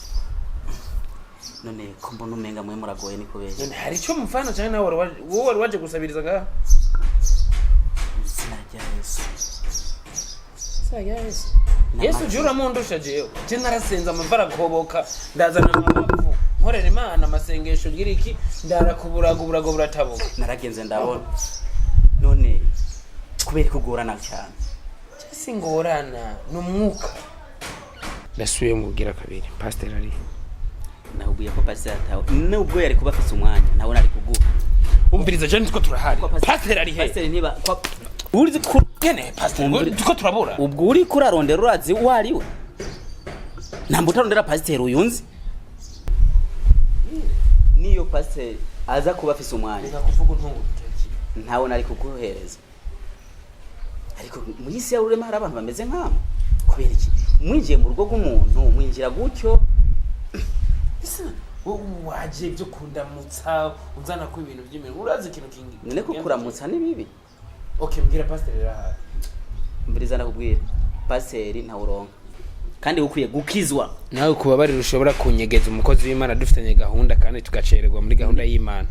none ko mbona umenga mwe muragoye niko beje none hari cyo mfano cyane nawe wari waje gusabiriza ga sinajya Yesu jura mundusha jewe je narasenza amavara koboka ndazana amavu nkorera Imana amasengesho giriki ndarakuburaga buratabuka naragenze ndabona none kubera kugorana cyane singorana numwuka ndasuye mugira kabiri pastor ari nahubuye ko pastor atawe nubwo yari kuba afite umwanya nawe nari kuguha umviriza je nitwo turahari pastor ari he pastor ntiba uri kugene pastor tuko turabura ubwo uri kurarondera urazi wariwe namba utarondera pastor uyunzi niyo pastor aza kuba afite umwanya kuvuga ntungu ntawe nari kuguhereza ariko mu isi ya urema hari abantu bameze nk'amo kubera iki mwinjiye mu rugo rw'umuntu mwinjira gutyo waje byo kundamutsa uzana ko ibintu by'imwe urazi ikintu kingi none ko kuramutsa ni bibi okay mbwira pastor rero mbiriza nakubwira pastor nta uronka kandi ukwiye gukizwa nawe kubabarira ushobora kunyegeza umukozi w'Imana dufitanye gahunda kandi tugacererwa muri gahunda y'Imana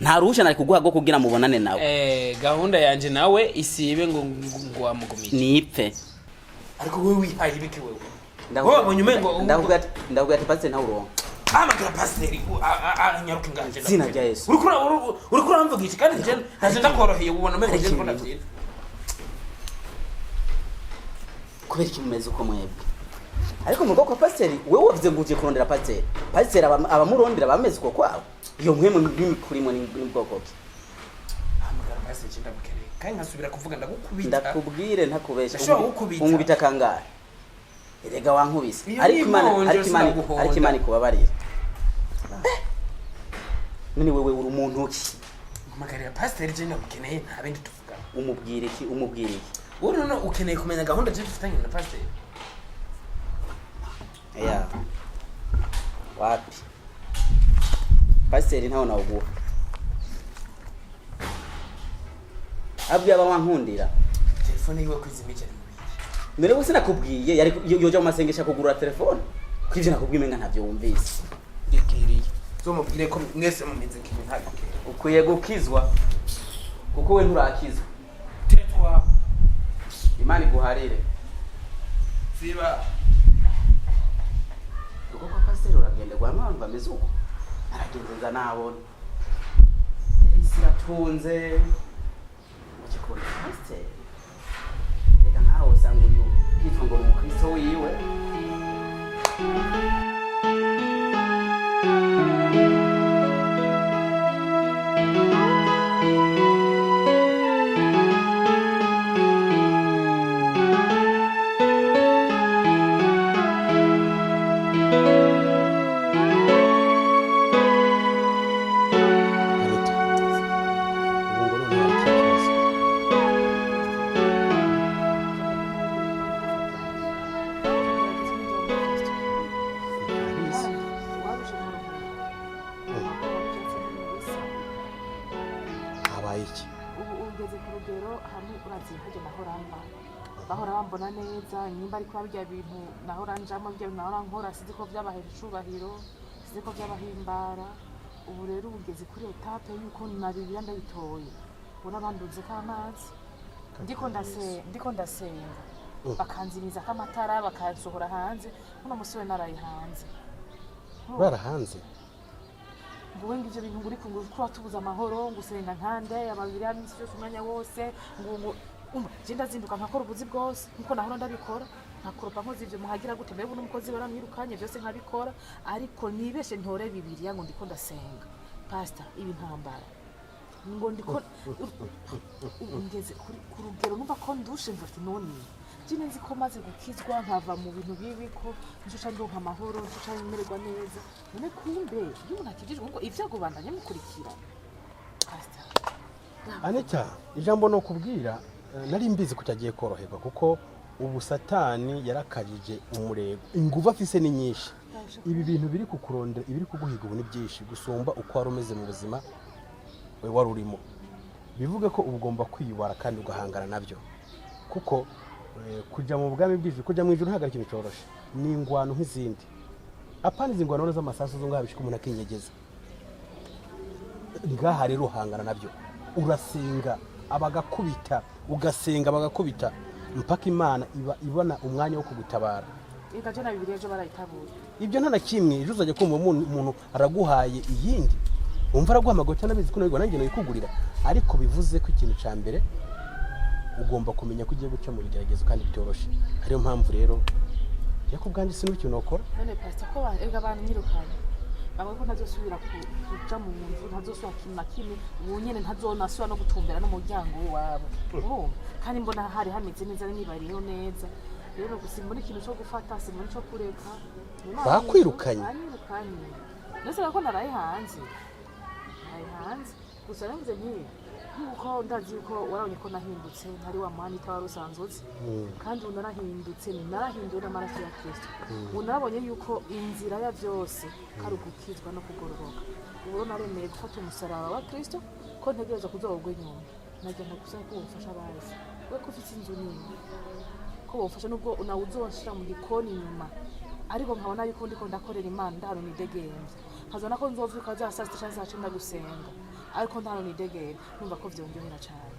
nta ruhusha nari kuguha go kugira mubonane nawe gahunda yanje nawe isibe ngo wamugumiye nipfe ariko wewe wihaye ibiki wewe ndavuga ati pastor nta uronka amagira pastor anyaruka nganje zina rya Yesu uri kuramvuga iki kandi je ntaje ndakoroheye ubona meze je mbona byira kubera iki mumeze uko mwebwe ariko mu rwego pastor wewe wavuze ngo uje kurondera pastor abamurondera bameze uko kwabo iyo mwemwe n'imikurimo n'ubwoko bwe amagira pastor cyenda bukeneye kandi nkasubira kuvuga ndagukubita ndakubwire ntakubesha unkubita kangahe erega wankubise ariko Imana kubabarira none wewe uri umuntu ki amagarira pastor je ndabukeneye nta bindi tuvuga umubwire iki uri none ukeneye kumenya gahunda je dufitanye na pastor wapi pastor ntawo nawuguha abwi abawankundira telefone yiwe kwizimikira none bose nakubwiye yari yoja mu masengesho kugurura telefone kwivyo nakubwiye menga ntavyo wumvise ngikiriye zo mubwire ko mwese mumenze kintu ntabwo ukwiye gukizwa kuko we nturakizwa tetwa Imana iguharire siba pasiteri uragenderwa n'abantu bameze uko aragenze nza nabona isi iratunze ukikunda pasiteri reka nkaho usanga uyu yitwa ngo ni umukristo wiwe bahora bambona neza nimba ariko babya bintu nahora njamo bya nahora nkora sizi ko byabahera icubahiro sizi ko byabahimbara ubu rero ugeze kuri etape yuko nabibira ndabitoye ubona banduze k'amazi ndiko ndasenga bakanzimiza k'amatara bakasohora hanze uno musi we naraye hanze bara hanze ngo wenga ivyo bintu nguri kuba tubuza amahoro ngusenga nkande ababiri amisi yose umwanya wose ngo jenda zinduka nkakora ubuzi bwose nkuko nahora ndabikora nkakoropa nkoze ivyo muhagira gute mbere n'umukozi baramwirukanye byose nkabikora ariko nibeshe ntore bibiliya ngo ndiko ndasenga pastor ibi ntambara ngo ndiko ngeze ku rugero numva ko ndushe mvuti none jine nzi ko maze gukizwa nkava mu bintu bibi ko nzuca ndonka amahoro nzuca mererwa neza none kumbe iyo umuntu akijijwe ngo ivyago bandanye mukurikira pastor Anita ijambo no kubwira nari mbizi ko cyagiye koroherwa kuko ubu satani yarakajije umurego inguva afise ni nyinshi ibi bintu biri kukurondera ibiri kuguhiga ubu ni byinshi gusumba uko wari umeze mu buzima we wari urimo bivuga ko ubugomba kwiyubara kandi ugahangana nabyo kuko kujya mu bwami bw'ijuru kujya mu ijuru ntagarika ikintu coroshe ni ingwano nk'izindi apana izi ngwano z'amasasu zo ngabishika umuntu akinyegeza ngaha rero uhangana nabyo urasenga abagakubita ugasenga bagakubita mpaka Imana ibona umwanya wo kugutabara ikaje na bibiliya jo barayitabura ibyo nta na kimwe ejo uzajya kumva umuntu araguhaye iyindi umva araguhamagara nabizi ko nabwo nanjye nayikugurira ariko bivuze ko ikintu ca mbere ugomba kumenya ko ugiye guca mu bigeragezo kandi byoroshe ariyo mpamvu rero yakubwanje sinubyo ikintu ukora none pastor ko ega abantu nyirukanye bamwe ko ntazosubira kuja mu nzu ntazosubira kintu na kimwe ubu nyene ntazonasubira no gutumbera no muryango wabo kandi mbona hari hameze neza nibariho neza rero gusimbona ikintu cyo gufata simbona cyo kureka bakwirukanye nese ko naraye hanze gusa navuze nti nkuko ndazi ko warabonye ko nahindutse ntari wa mwana itaba rusanzutse kandi unarahindutse narahinduwe n'amaraso ya Kristo unabonye yuko inzira ya byose kari ugukizwa no kugororoka ubu naremeye gufata umusaraba wa Kristo ko ntegereza kuzogwa inyuma najya gusaba ko umfasha bazi we ko ufite inzu nini ko bofasha nubwo unawuzonshira mu gikoni inyuma ariko nkabona yuko ndiko ndakorera Imana ndahano nidegenze nkazona ko nzovuka za saa 6 ndagusenga ariko ndahano nidegenze numva ko vyongerera cyane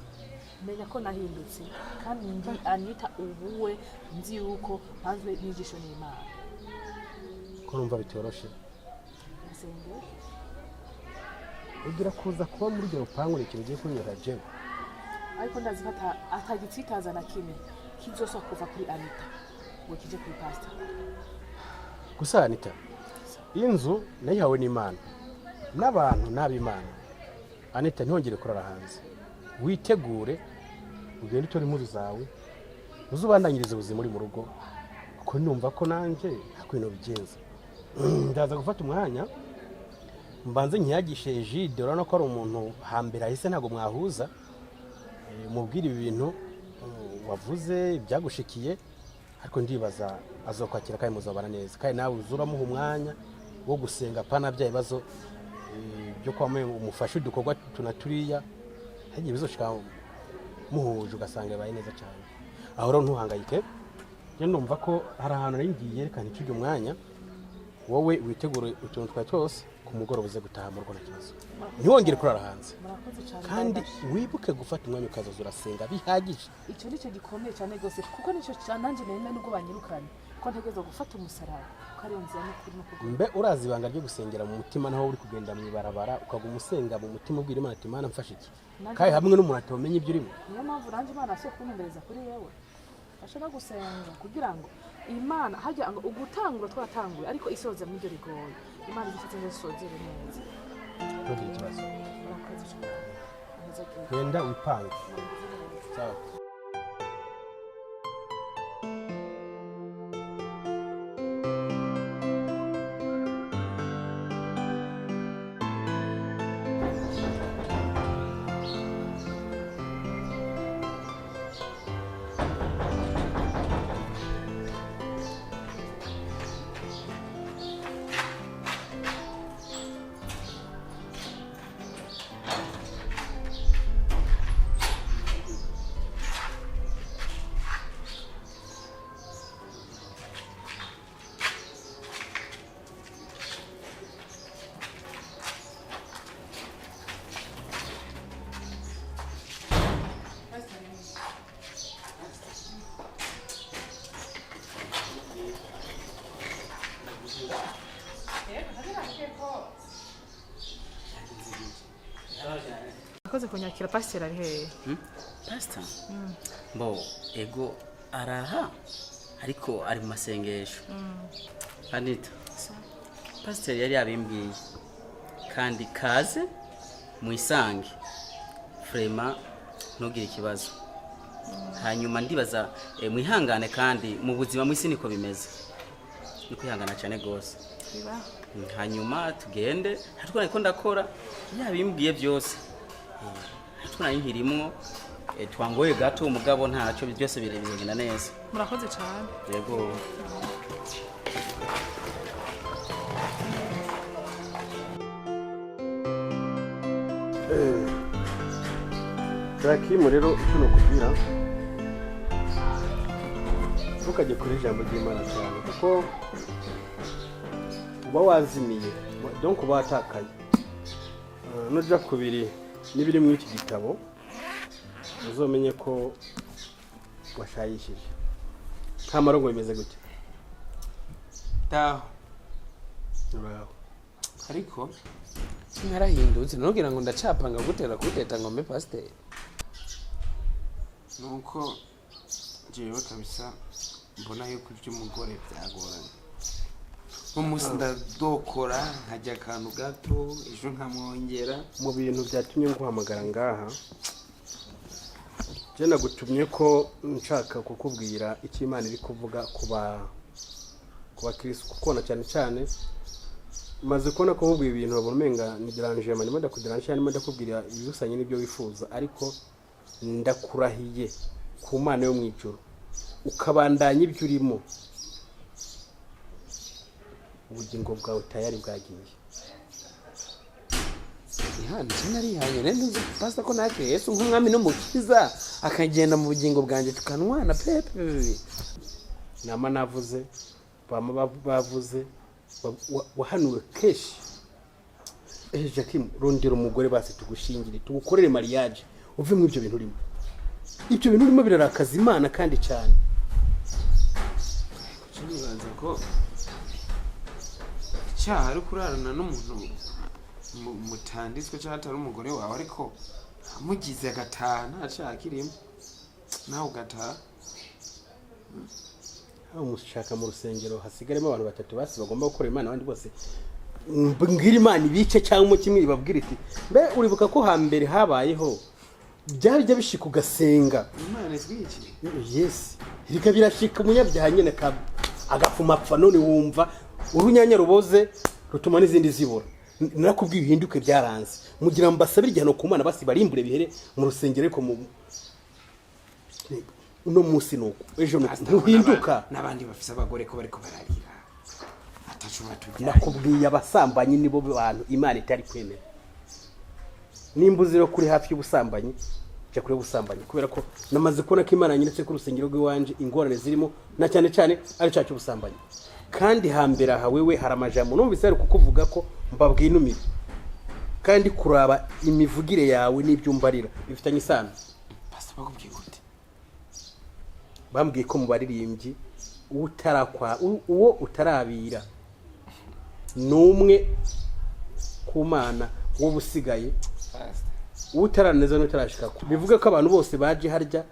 menya ko nahindutse kandi ndi Anita ubuwe nzi yuko hanzwe n'ijisho n'Imana ko numva bitoroshe ugira kuza kuba muri ryo rupangu ikintu giye kunyura jewe ariko ndazi ko atagitsitaza na kimwe kizosa kuva kuri Anita ngo kije kuri pastor gusa Anita inzu nayihawe n'Imana n'abantu n'ab'Imana Anita ntongere kurara hanze witegure ugende utore impuzu zawe uzubandanyirize ubuzima uri mu rugo kuko numva ko nanje akwino bigenza ndaza gufata umwanya mbanze nkiyagishe Egide urana ko ari umuntu hambere ahise ntago mwahuza mubwira ibi bintu wavuze byagushikiye ariko ndibaza azokwakira kandi muzabana neza kandi nawe uzuramuha umwanya wo gusenga pana bya bibazo byo kwamwe umufashe dukorwa tunaturiya hagiye bizoshika muhuje ugasanga yabaye neza cyane aho rero ntuhangayike je ndumva ko hari ahantu ngiye kandi icyo umwanya wowe witegure utuntu twa twose ku mugoroba uze gutaha mu Rwanda kibazo ntiwongere kurara hanze kandi wibuke gufata umwanya ukazoza urasenga bihagije icyo nicyo gikomeye cyane gose kuko nicyo nanjye nene nubwo banyirukanye ko ko ntegerezwa gufata umusaraba ko ari nzira n'ukuri no kugura mbe urazi ibanga ryo gusengera mu mutima naho uri kugenda mu ibarabara ukaguma usenga mu mutima ubwira Imana ati Mana mfashe iki kandi hamwe n'umuntu atamenye ibyo urimo niyo mpamvu nanjye Imana asiye kuntumbereza kuri wewe ashaka gusenga kugira ngo Imana hajya ngo ugutangura twatanguye ariko isoza mu byo rigoye Imana ifite ngo isozere neza ntugire ikibazo murakoze cyane genda wipange sawa akoze kunyakira pastor ari hehe pastor mbo ego araha ariko ari mu masengesho Anita pastor yari yabimbwiye kandi kaze mu isange frema ntugire ikibazo hanyuma ndibaza mwihangane kandi mu buzima mw'isi niko bimeze ni kwihangana cyane gose hanyuma tugende hatwana ko ndakora yabimbwiye byose hatwana nkirimwo twangoye gato umugabo ntacyo byose birebigenda neza murakoze cyane yego Rakimu rero icyo nokubwira ntukajye kuri ijambo ry'Imana cyane kuko uba wazimiye donc uba watakaye nuja kubiri n'ibiri muri iki gitabo uzomenye ko washayishije nta marongo bimeze gute taho uraho ariko narahindutse ntugira ngo ndacapanga gutera kuteta ngo mbe pasiteri nuko jewe kabisa mbona yuko iby'umugore byagoranye umunsi ndadokora nkajya akantu gato ejo nkamwongera mu bintu byatumye nguhamagara ngaha je nagutumye ko nshaka kukubwira icyo Imana iri kuvuga kuba Kristo kuko na cyane cyane maze kubona ko mubwiye ibintu babumenga ni deranje mani manda kuderanje yani manda kubwira ibisanye n'ibyo wifuza ariko ndakurahiye ku Mana yo mwijuru ukabandanya ibyo urimo ubugingo bwawe tayari bwagiye ihana sinari hanye rero nzi pasta ko nake Yesu nk'umwami n'umukiza akagenda mu bugingo bwanjye tukanwana pepe nama navuze bama bavuze wahanuwe keshi Jakim rondera umugore base tugushingire tugukorere mariage uve mu ibyo bintu urimo ibyo bintu urimo birarakaza Imana kandi cyane cyanibanza ko cyaha ari kurarana n'umuntu mutanditswe cyangwa atari umugore wawe ariko amugize agataha nta cyaha kirimo nawe ugataha aho mushaka mu rusengero hasigaremo abantu batatu basi bagomba gukora Imana abandi bose mbwira Imana ibice cyangwa mu kimwe ibabwira iti mbe uribuka ko hambere habayeho byajya bishika ugasenga Imana izwiki yes rika birashika umunyabyaha nyene agafuma apfa none wumva urunyanya ruboze rutuma n'izindi zibura narakubwiye uhinduke byaranze mugira mbasabira igihano ku Mana basi barimbure bihere mu rusengero ariko uno munsi nuko ejo ntuhinduka n'abandi bafise abagore ko bariko bararira atashobora tujya nakubwiye abasambanyi nibo bantu Imana itari kwemera nimbuziro kuri hafi y'ubusambanyi cya kuri ubusambanyi kubera ko namaze kubona ko Imana nyiretse ku rusengero rw'iwanje ingorane zirimo na cyane cyane ari cyacu ubusambanyi kandi hambere aha wewe hari amajambo numvise ari kukuvuga ko mbabwiye inumire kandi kuraba imivugire yawe n'ibyumbarira bifitanye isano basi bakubwiye gute bambwiye ko mu baririmbyi uwo utarabira numwe kumana wo busigaye utaraneza n'utarashika bivuga ko abantu bose baje harya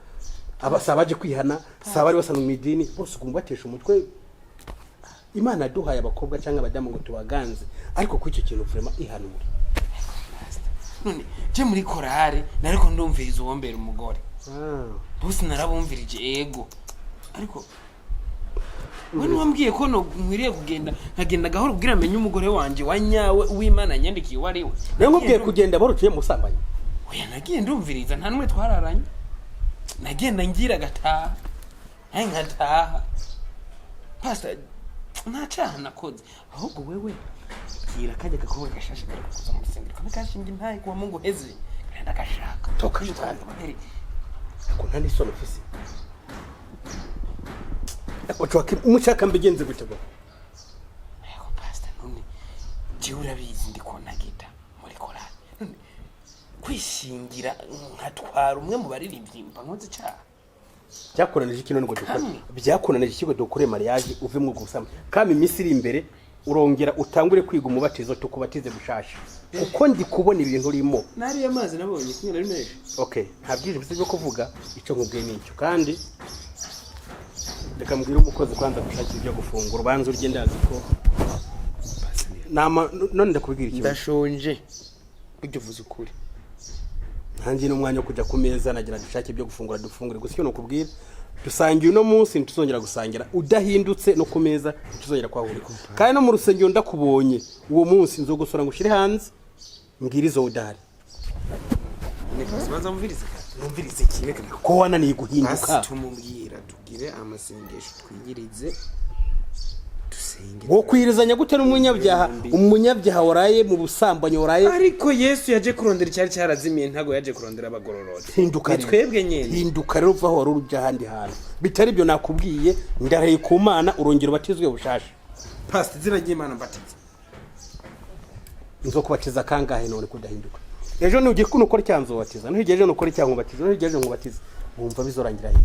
abasabaje kwihana sabari basa mu midini bose kumbatesha umutwe Imana duhaye abakobwa cyangwa abadamu ngo tubaganze ariko ku icyo kintu vraiment ihanura none je muri korale nariko ndumviriza uwombera umugore bose narabumvirije ego ariko Wani wambwiye ko no nkwiriye nkagenda gahoro kugira amenye umugore wanje wanyawe uw'Imana nyandikiye wariwe nayo nkubwiye kugenda baruciye musambanye oya nagiye ndumviriza nta numwe twararanye nagenda ngira gataha nkataha pastor nta cyaha nakoze ahubwo wewe kira kajya gakowe gashashe kuza mu rusengero kamwe kashinga intaye kuwa Mungu heze kandi agashaka toka shitani ko nta nisoni ofisi Ochoaki mushaka mbigenze gute go Yego pastor none je urabizi ndikona gita muri korali none kwishingira nkatwara umwe mu baririmbyi mpankoze cyaha byakoranije kino ngo dukore byakoranije ikigo dukore mariage uve mu gusama kama imisi iri imbere urongera utangure kwiga umubatizo tukubatize gushasha uko ndi kubona ibintu urimo nari yamazi nabonye kimwe nari neje okay ntabwije byo kuvuga ico nkubwiye nicyo kandi reka mbwira umukozi kwanza gushakira ibyo gufungura ubanza urye ndazi ko nama none ndakubwira ikibazo ndashonje ujye uvuze ukuri hanji n'umwanya wo kujya ku meza nagira dushake ibyo gufungura dufungure gusa cyo nokubwira dusangiye uno munsi ntuzongera gusangira udahindutse no ku meza tuzongera kwahura kandi no mu rusengero ndakubonye uwo munsi nzogusora ngushire hanze mbwirizo udahari niko baza mvirize numvirize kibe ko wananiye guhinduka tumubwira tugire amasengesho twigirize dusenge wo kwirizanya gute umunyabyaha waraye mu busambanyi waraye ariko Yesu yaje kurondera cyari cyarazimiye ntago yaje kurondera abagororotse hinduka twebwe nyene hinduka rero vaho wari uruja handi hantu bitari byo nakubwiye ndaraye ku Mana urongera ubatizwe bushasha pastor zira ry'Imana mbatiza nzokubatiza kangahe none kudahinduka ejo ni ugiye kuno ukora cyanzo batiza no higeje no ukora cyango batiza no higeje ngo batiza bumva bizorangira he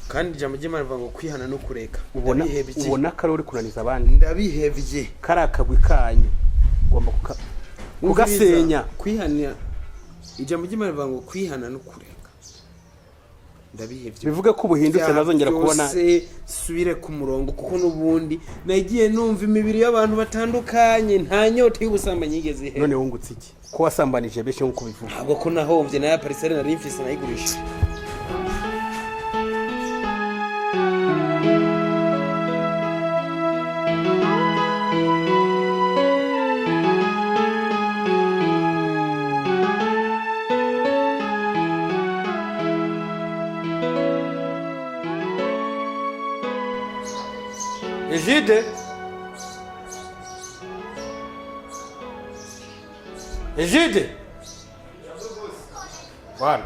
kandi jambo ry'Imana ngo kwihana no kureka ubona karori kunaniza abandi ndabihevye karakagwi kanyu ugomba kugasenya kwihana ijambo ry'Imana ngo kwihana no kureka ndabihevye bivuga ko ubuhindutse nazongera kubona subire ku murongo kuko nubundi nagiye numva imibiri y'abantu batandukanye nta nyota y'ubusambanyi yigeze he none wungutse iki ko wasambanije beshe nkuko bivuga ntabwo ko nahovye na ya parcelle nari mfise nayigurisha Ejide Bwana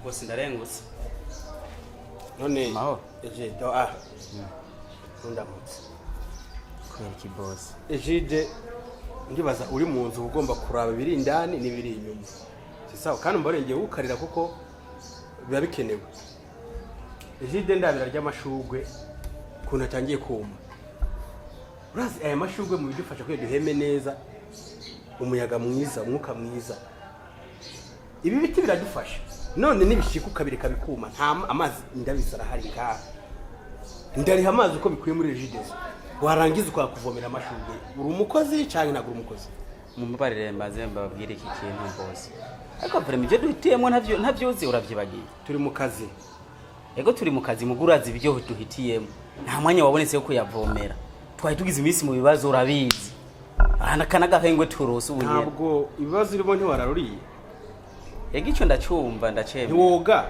Bosi ndarengutse none maho Ejide ndamutse kwereki bosi Ejide ndibaza uri mu nzu ugomba kuraba biri indani n'ibiri inyuma sisawa kandi mbarengeye ukarira kuko biba bikenewe Ejide ndabira ry'amashugwe kuntu atangiye kuma urazi aya mashugwe mu bidufasha kwe duheme neza umuyaga mwiza umwuka mwiza ibi biti biradufasha none nibishikuka bireka bikuma nta amazi ndabizara hari ngaha ndariha amazi uko bikuye muri Ejide warangiza ukakuvomera amashugwe uri umukozi cyangwa nagura umukozi mu mubarire mbaze mbabwire iki kintu bosi ariko vraiment ibyo duhitiyemo ntavyozi uravyibagiye turi mu kazi ego turi mu kazi mugurazi ibyo duhitiyemo nta mwanya wabonetse yo kuyavomera twari tugize iminsi mu bibazo urabizi ahana kana gahengwe turose ubuye ntabwo ibibazo irimo ntiwararuriye ego ico ndacumva ndacemba ntiwoga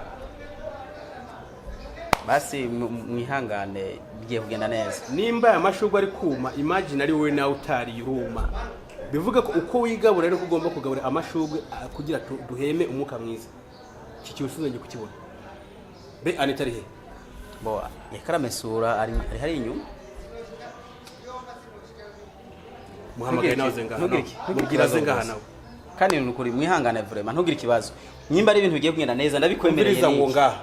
basi mwihangane bigiye kugenda neza nimba aya mashugwe ari kuma imagine ari wowe nawe utari uruma bivuga ko uko wigabura rero ugomba kugabura amashugwe kugira duheme umwuka mwiza iki cyusuzenje kukibona be anitari he bo yakaramesura ari hari inyuma muhamagaye nawe zengaha mubwira zengaha nawe kandi ni ukuri mwihangane vraiment ntugire ikibazo nyimba ari ibintu bigiye kugenda neza ndabikwemereye ngo ngaha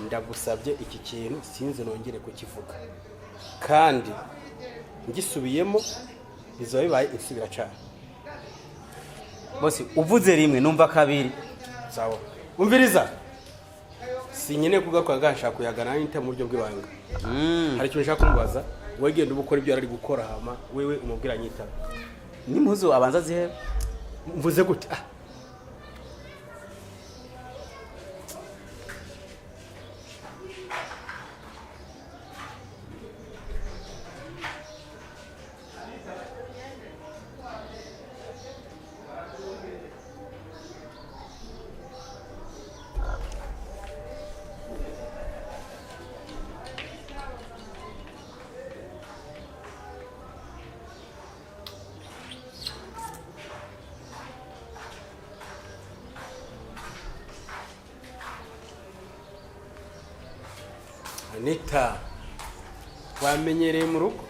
ndagusabye iki kintu sinzi nongere kukivuga kandi ngisubiyemo bizaba bibaye insubira cyane bose uvuze rimwe numva kabiri sawa umviriza sinyene kugaruka nshaka kuyagana n'inte mu buryo bw'ibanga hari ikintu nshaka kumubaza wowe genda ubukora ibyo ari gukora hama wewe umubwira nyita nimpuzo abanza zihe mvuze gute Anita wamenyereye mu rugo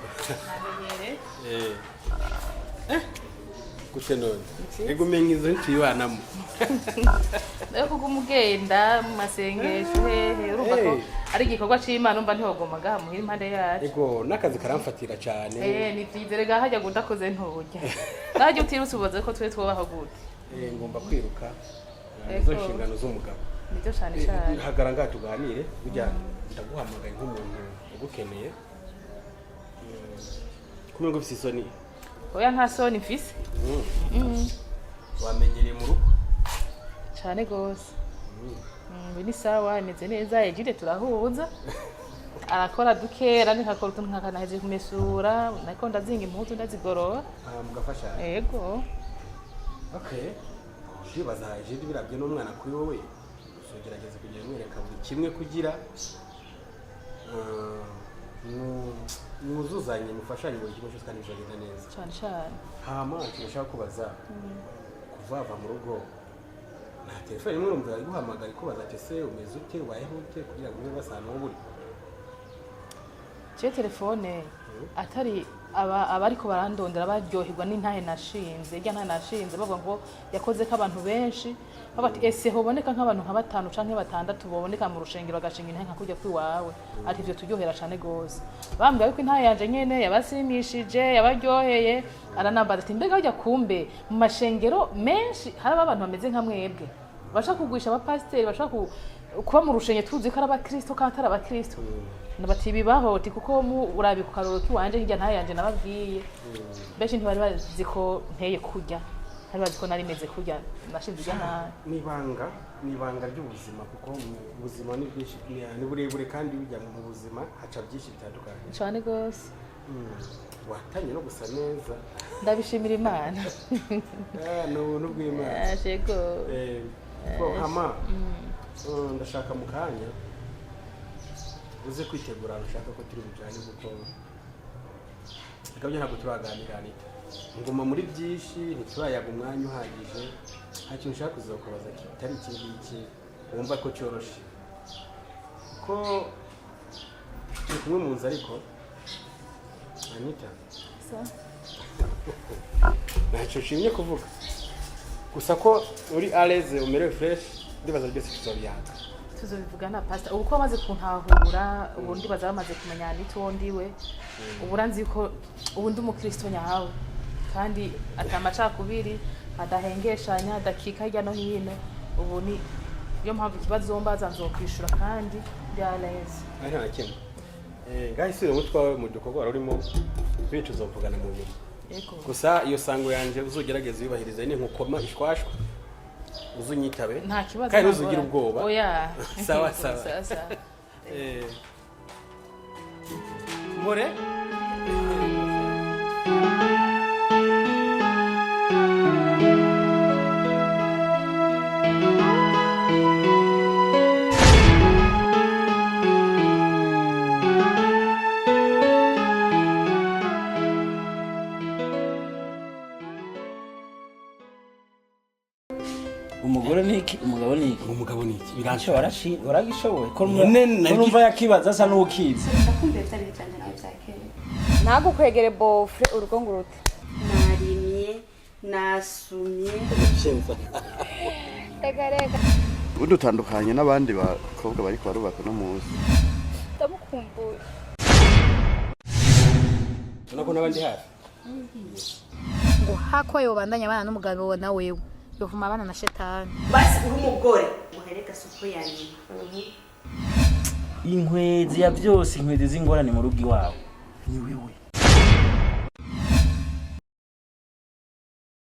gute none ego menye izo ntiwanamo Ndako kumugenda mu masengesho hehe urumva ko ari igikorwa c'Imana umva ntihogomaga muhira impande yacu ego nakazi karamfatira cyane ni vyizere ga hajya gudakoze nturya naje utirutse ubaze ko twe twobaho gute ngomba kwiruka izo nshingano z'umugabo nibyo cyane cyane hagaranga tuganire bijya ndaguhamagaye nk'umuntu ugukeneye kumwe ngo fisisoni oya nta soni mfise wamenyereye mu rugo cyane gose ni sawa imeze neza ejide turahuza arakora dukera nikakora utuntu nkakanaheje kumesura nako ndazinga impuzu ndazigorora mugafasha yego okay shibaza ejide birabye n'umwana kuri wowe ugerageza kugira mwereka buri kimwe kugira mwuzuzanye mufashanye buri kimwe cyose kandi bizagenda neza cyane cyane hama turashaka kubaza kuvava mu rugo nta telefone imwe urumva yaguhamagara ikubaza ati se umeze ute wayeho ute kugira ngo ube basana wowe uri cyo telefone atari abariko barandondera baryoherwa n'intahe nashinze irya ntahe nashinze bavuga ngo yakoze ko abantu benshi babati ese hoboneka nk'abantu nka 5 canke 6 boboneka mu rushengero agashinga intahe nkakujya kwiwawe ati ivyo turyohera cyane gose bambwiye ko intahe yanje nyene yabasimishije yabaryoheye aranambaza ati mbega hajya kumbe mu mashengero menshi hari abantu bameze nka mwebwe bashaka kugwisha abapasiteri bashaka kuba mu rushenge tuzi ko ari abakristo kandi atari abakristo nabati bibaho ati kuko mu urabi ku karoro kiwanje hirya ntaye yanje nababwiye benshi ntibari bazi ko nteye kurya hari bazi ko nari meze kurya nashinze ijana nibanga ry'ubuzima kuko ubuzima ni bwinshi ni burebure kandi bijya mu buzima haca byinshi bitandukanye cyane gose watanye no gusa neza ndabishimira Imana nubwo Imana yego ko hama ndashaka mu kanya uze kwitegura ushaka ko turi bujyane kuko ikabyo ntabwo turaganira nita ngoma muri byinshi ntiturayaga umwanya uhagije nta kintu ushaka kuzakubaza kitari iki ngiki wumva ko cyoroshe ko turi kumwe mu nzu ariko Anita ntacyo nshimye kuvuga gusa ko uri aleze umerewe fresh ndibaza byose tuzabiyaga tuzobivuga na pastor uko bamaze kuntahura ubundi bazamaze kumenya nito ndiwe uburanzi ko ubundi umukristo nyawe kandi atamaca kubiri adahengeshanya adakika hirya no hino ubu ni yo mpamvu ikibazo mbaza nzokwishura kandi byaleze ari nta kimwe ngahise umutwawe mu dukorwa urimo bicu uzovugana mu biro gusa iyo sango yanje uzogerageza yubahiriza ni nkukoma ishwashwa uzunyitabe nta kibazo kandi uzugira ubwoba oya sawa more umugore niki umugabo niki biransha waragishoboye ko numva yakibaza asa n'ukizi ndakumbuye byari cyane nawe byakeye ntagukwegere bofre urugo ngurute narimye nasumye rega ubundi utandukanye n'abandi bakobwa bari barubaka no muzi ndamukumbuye unako n'abandi hafi ngo hako yobandanya abana n'umugabo na wewe yovuma abana na shetani basi uri umugore muhereka supu ya nyuma inkwezi ya byose inkwezi z'ingorane mu rugo iwawe ni wewe